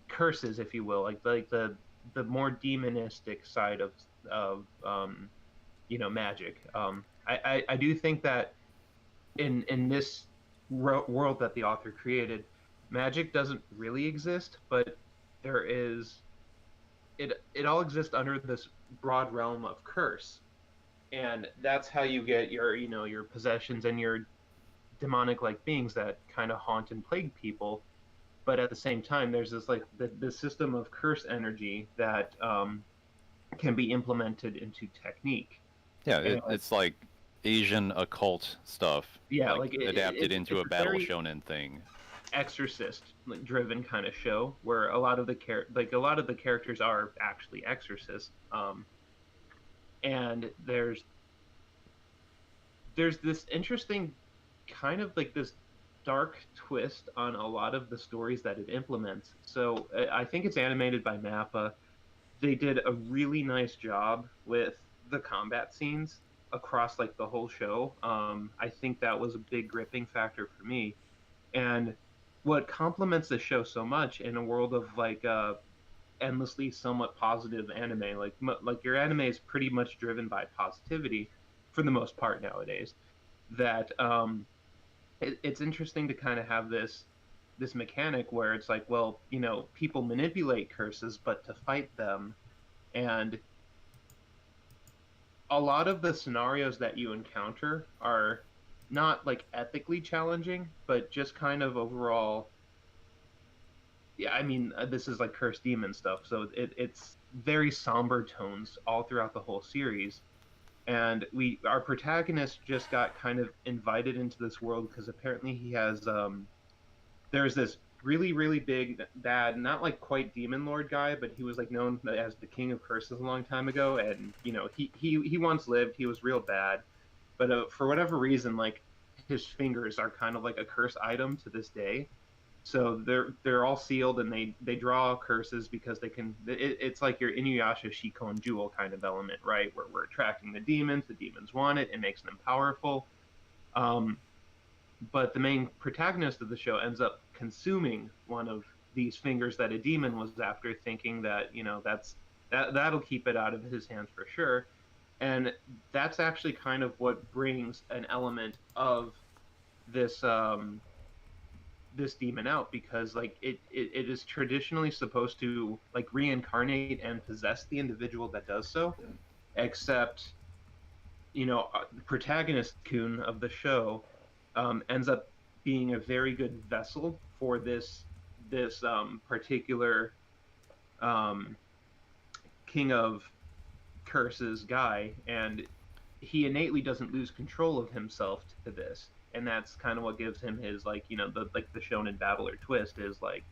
curses, if you will, like the more demonistic side of magic. I do think that in this world that the author created, magic doesn't really exist, but there is it all exists under this broad realm of curse, and that's how you get your possessions and your demonic like beings that kind of haunt and plague people. But at the same time, there's this like the system of curse energy that can be implemented into technique. Yeah, And, it's like Asian occult stuff. Yeah, like like adapted into a battle very shonen thing. exorcist driven kind of show where a lot of the characters are actually exorcists, and there's this interesting kind of like this dark twist on a lot of the stories that it implements. So I think it's animated by Mappa. They did a really nice job with the combat scenes across like the whole show. I think that was a big gripping factor for me. And what complements the show so much in a world of like endlessly somewhat positive anime, like your anime is pretty much driven by positivity for the most part nowadays, that it's interesting to kind of have this mechanic where it's like, well, people manipulate curses, but to fight them, and a lot of the scenarios that you encounter are not like ethically challenging, but just kind of overall. Yeah, I mean, this is like cursed demon stuff, so it's very somber tones all throughout the whole series. And our protagonist just got kind of invited into this world because apparently he has there's this really really big bad, not like quite demon lord guy, but he was like known as the king of curses a long time ago, and he once lived. He was real bad, but for whatever reason, like his fingers are kind of like a curse item to this day. So they're all sealed, and they draw curses because they can. It's like your Inuyasha Shikon Jewel kind of element, right? Where we're attracting the demons want it, it makes them powerful. Um, but the main protagonist of the show ends up consuming one of these fingers that a demon was after, thinking that that'll keep it out of his hands for sure. And that's actually kind of what brings an element of this this demon out, because like it is traditionally supposed to like reincarnate and possess the individual that does so, except the protagonist Kun of the show ends up being a very good vessel for this particular um, king of curses guy, and he innately doesn't lose control of himself to this, and that's kind of what gives him his the shonen battler twist is like,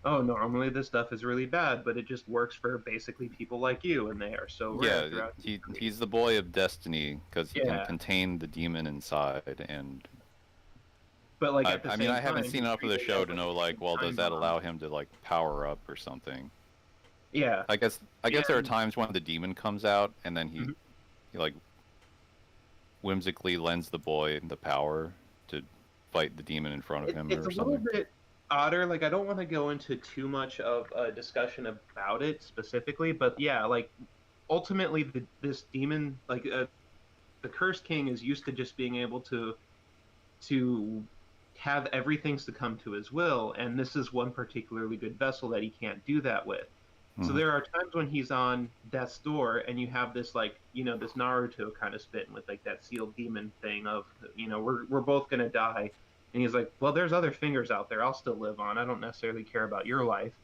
oh, normally this stuff is really bad, but it just works for basically people like you, and they are so rare Yeah, throughout. he's the boy of destiny because he can Yeah, contain the demon inside. And but like at the I mean, same I haven't time, seen he's enough of the treated show as to like know, a like, well, does time that bomb. allow him to like power up or something? Yeah, I guess there are and times when the demon comes out and then Mhm. he like whimsically lends the boy the power to fight the demon in front of him it's or a little something. bit odder. Like I don't want to go into too much of a discussion about it specifically, but yeah, like ultimately this demon, like the Cursed King, is used to just being able to have everything succumb to his will, and this is one particularly good vessel that he can't do that with. So Hmm. there are times when he's on death's door, and you have this this Naruto kind of spin with like that sealed demon thing of we're both gonna die, and he's like, well, there's other fingers out there. I'll still live on. I don't necessarily care about your life,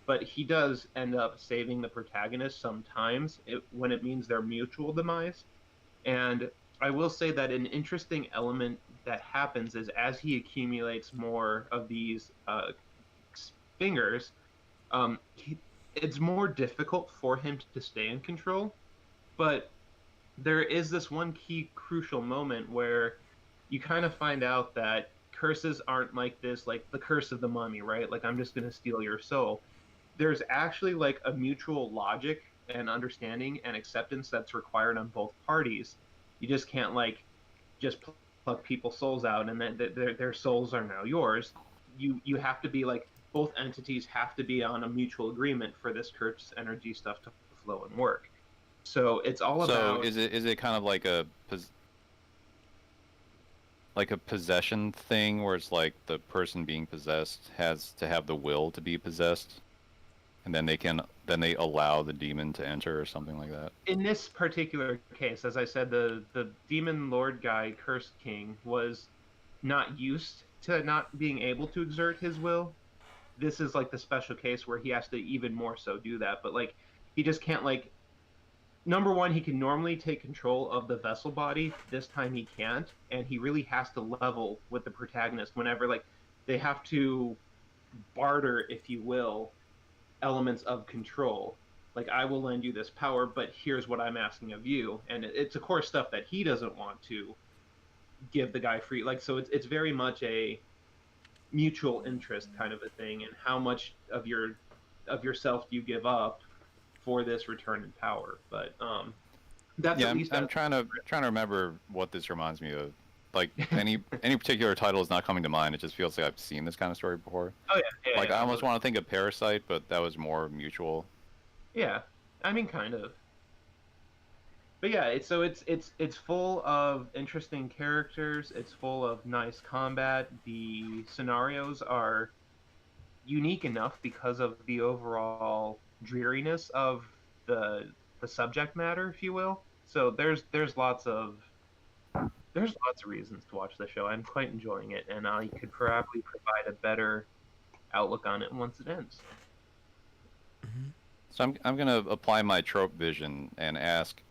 but he does end up saving the protagonist sometimes when it means their mutual demise. And I will say that an interesting element that happens is as he accumulates more of these fingers, it's more difficult for him to stay in control. But there is this one key crucial moment where you kind of find out that curses aren't like this, like the curse of the mummy, right? Like, I'm just going to steal your soul. There's actually like a mutual logic and understanding and acceptance that's required on both parties. You just can't like just pluck people's souls out and then their souls are now yours. You have to be like, both entities have to be on a mutual agreement for this curse energy stuff to flow and work. So it's all So about. is it kind of like like a possession thing where it's like the person being possessed has to have the will to be possessed, and then they allow the demon to enter or something like that? In this particular case, as I said, the demon lord guy, Cursed King, was not used to not being able to exert his will. This is like the special case where he has to even more so do that. But like, he just can't like. Number one, he can normally take control of the vessel body. This time he can't, and he really has to level with the protagonist whenever like they have to barter, if you will, elements of control. Like, I will lend you this power, but here's what I'm asking of you, and it's of course stuff that he doesn't want to give the guy free. Like, so it's very much a mutual interest kind of a thing, and how much of yourself do you give up for this return in power. But that's Yeah, at least I'm as trying to remember what this reminds me of. Like any particular title is not coming to mind. It just feels like I've seen this kind of story before. oh yeah, Like I no, almost want to think of Parasite, but that was more mutual. yeah. I mean, kind of. But yeah, it's full of interesting characters. It's full of nice combat. The scenarios are unique enough because of the overall dreariness of the subject matter, if you will. So there's lots of reasons to watch the show. I'm quite enjoying it, and I could probably provide a better outlook on it once it ends. Hmm. So I'm gonna apply my trope vision and ask,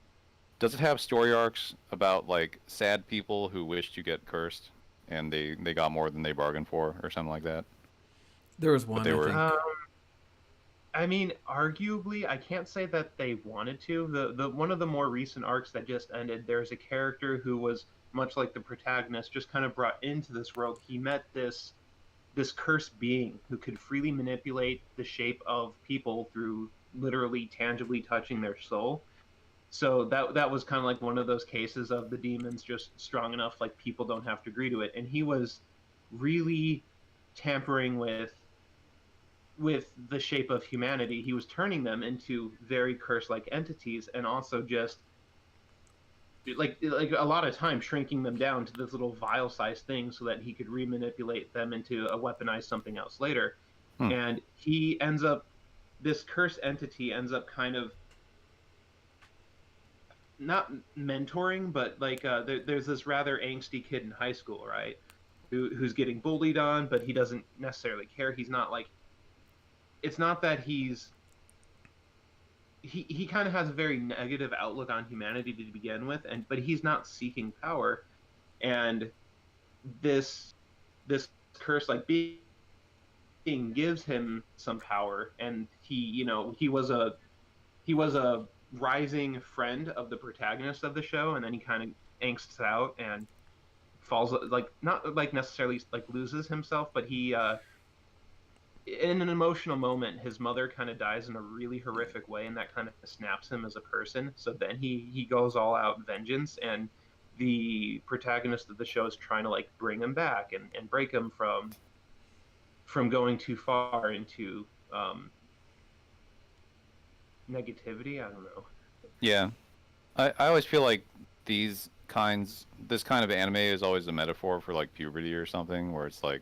does it have story arcs about like sad people who wish to get cursed and they got more than they bargained for or something like that? There was But one, they I were think. I mean, arguably, I can't say that they wanted to. The one of the more recent arcs that just ended, there's a character who was much like the protagonist, just kind of brought into this world. He met this cursed being who could freely manipulate the shape of people through literally tangibly touching their soul. So that was kind of like one of those cases of the demons just strong enough, like people don't have to agree to it. And he was really tampering with the shape of humanity. He was turning them into very curse-like entities, and also just like a lot of time shrinking them down to this little vial-sized thing so that he could remanipulate them into a weaponized something else later. Hmm. And he ends up this cursed entity ends up kind of not mentoring, but like there's this rather angsty kid in high school, right? Who's getting bullied on, but he doesn't necessarily care. He's not like it's not that he kind of has a very negative outlook on humanity to begin with, and but he's not seeking power, and this curse like being gives him some power, and he was a rising friend of the protagonist of the show, and then he kind of angsts out and falls like not like necessarily like loses himself, but he in an emotional moment his mother kind of dies in a really horrific way, and that kind of snaps him as a person. So then he goes all out vengeance, and the protagonist of the show is trying to like bring him back and break him from going too far into negativity. I don't know. yeah. I always feel like this kind of anime is always a metaphor for like puberty or something, where it's like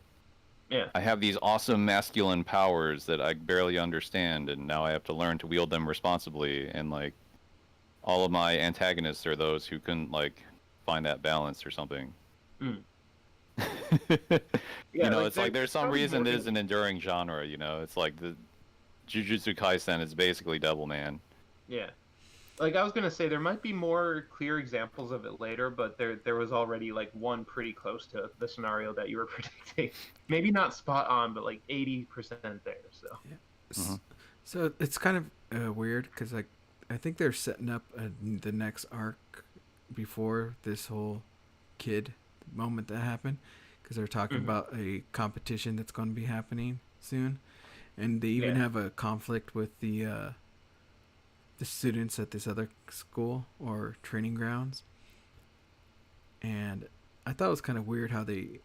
Yeah. I have these awesome masculine powers that I barely understand, and now I have to learn to wield them responsibly. And like all of my antagonists are those who couldn't like find that balance or something. Mm. You Yeah, know, like it's like there's some probably reason more it is an enduring genre. You know, it's like the Jujutsu Kaisen is basically Devilman. yeah. Like I was gonna say, there might be more clear examples of it later, but there was already like one pretty close to the scenario that you were predicting. Maybe not spot on, but like 80% there. So Yeah. Mhm. So it's kind of weird because like I think they're setting up the next arc before this whole kid moment that happened, because they're talking Mhm. about a competition that's going to be happening soon, and they even Yeah. have a conflict with the students at this other school or training grounds. And I thought it was kind of weird how they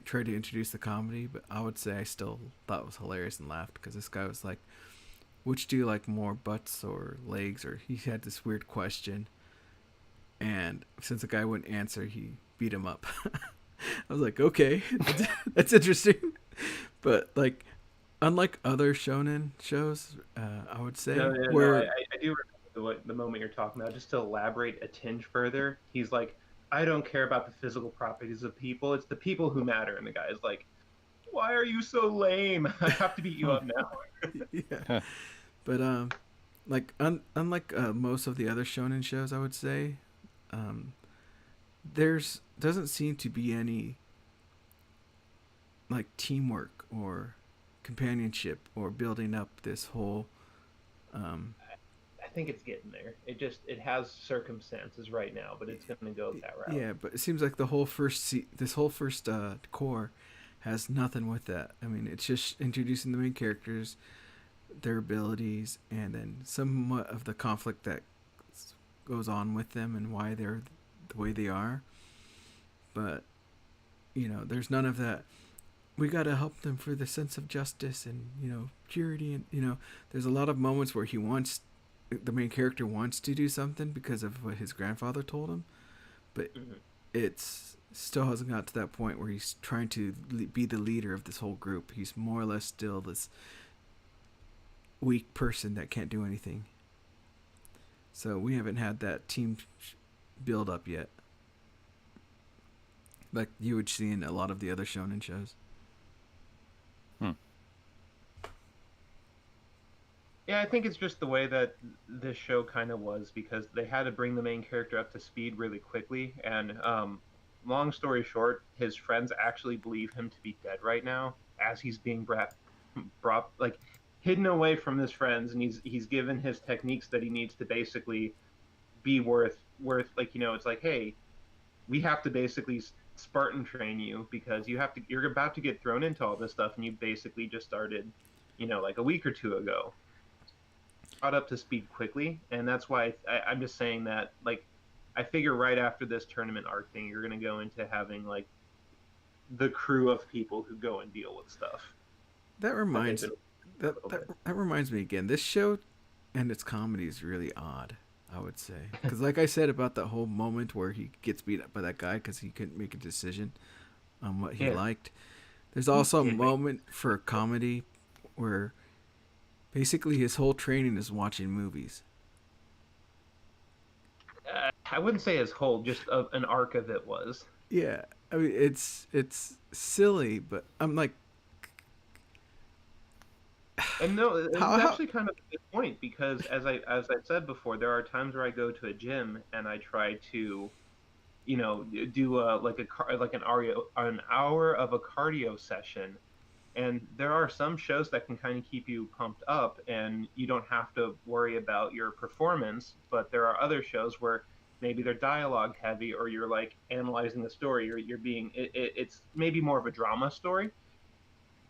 tried to introduce the comedy, but I would say I still thought it was hilarious and laughed because this guy was like, which do you like more, butts or legs? Or he had this weird question, and since the guy wouldn't answer, he beat him up. I was like, okay, that's interesting. But like, unlike other shonen shows, I would say No, yeah, no, where I do remember the moment you're talking about. Just to elaborate a tinge further, he's like, I don't care about the physical properties of people. It's the people who matter. And the guy is like, why are you so lame? I have to beat you up now. yeah, but like unlike most of the other shonen shows, I would say, um, there's doesn't seem to be any like teamwork or companionship or building up this whole um I think it's getting there. It has circumstances right now, but it's going to go that route. yeah, but it seems like the whole this whole first core has nothing with that. I mean, it's just introducing the main characters, their abilities, and then somewhat of the conflict that goes on with them and why they're the way they are. But there's none of that. We got to help them for the sense of justice and purity, and there's a lot of moments where the main character wants to do something because of what his grandfather told him, but Mhm. it's still hasn't got to that point where he's trying to be the leader of this whole group. He's more or less still this weak person that can't do anything. So we haven't had that team build up yet, like you would see in a lot of the other shonen shows. Yeah, I think it's just the way that this show kind of was because they had to bring the main character up to speed really quickly. And long story short, his friends actually believe him to be dead right now as he's being brought like hidden away from his friends, and he's given his techniques that he needs to basically be worth like it's like, hey, we have to basically Spartan train you because you're about to get thrown into all this stuff, and you basically just started, like a week or two ago. Brought up to speed quickly, and that's why I'm just saying that, like, I figure right after this tournament arc thing, you're going to go into having like the crew of people who go and deal with stuff. That reminds that reminds me again. This show and its comedy is really odd, I would say, because like I said about that whole moment where he gets beat up by that guy because he couldn't make a decision on what he liked. There's also a moment for comedy where basically his whole training is watching movies. I wouldn't say his whole, just an arc of it was. Yeah, I mean it's silly, but I'm like, and no, it's actually kind of a good point because as I said before, there are times where I go to a gym and I try to, do an hour of a cardio session. And there are some shows that can kind of keep you pumped up and you don't have to worry about your performance. But there are other shows where maybe they're dialogue heavy or you're like analyzing the story or it's maybe more of a drama story.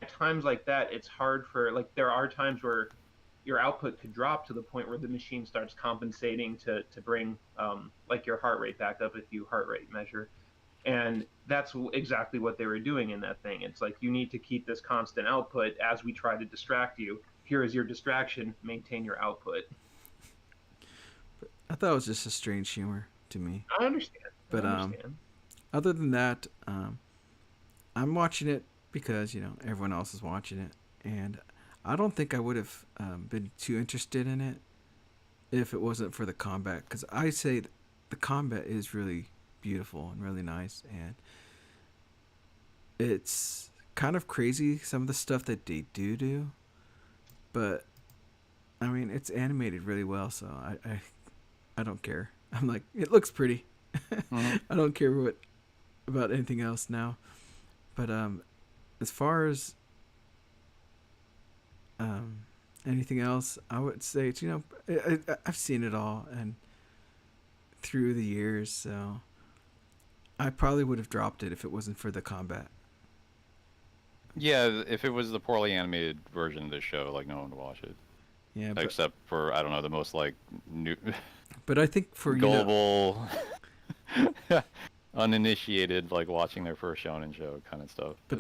At times like that, it's hard there are times where your output could drop to the point where the machine starts compensating to bring like your heart rate back up if you heart rate measure. And that's exactly what they were doing in that thing. It's like, you need to keep this constant output as we try to distract you. Here is your distraction. Maintain your output. I thought it was just a strange humor to me. I understand. But other than that, I'm watching it because everyone else is watching it, and I don't think I would have been too interested in it if it wasn't for the combat. Because I say the combat is really beautiful and really nice, and it's kind of crazy some of the stuff that they do, but I mean it's animated really well, so I don't care. I'm like, it looks pretty. I don't care about anything else now. But as far as anything else, I would say it's, I've seen it all and through the years, so I probably would have dropped it if it wasn't for the combat. Yeah, if it was the poorly animated version of this show, like, no one would watch it. Yeah, except for, I don't know, the most like new. But I think for gullible, uninitiated, like watching their first shonen show kind of stuff. But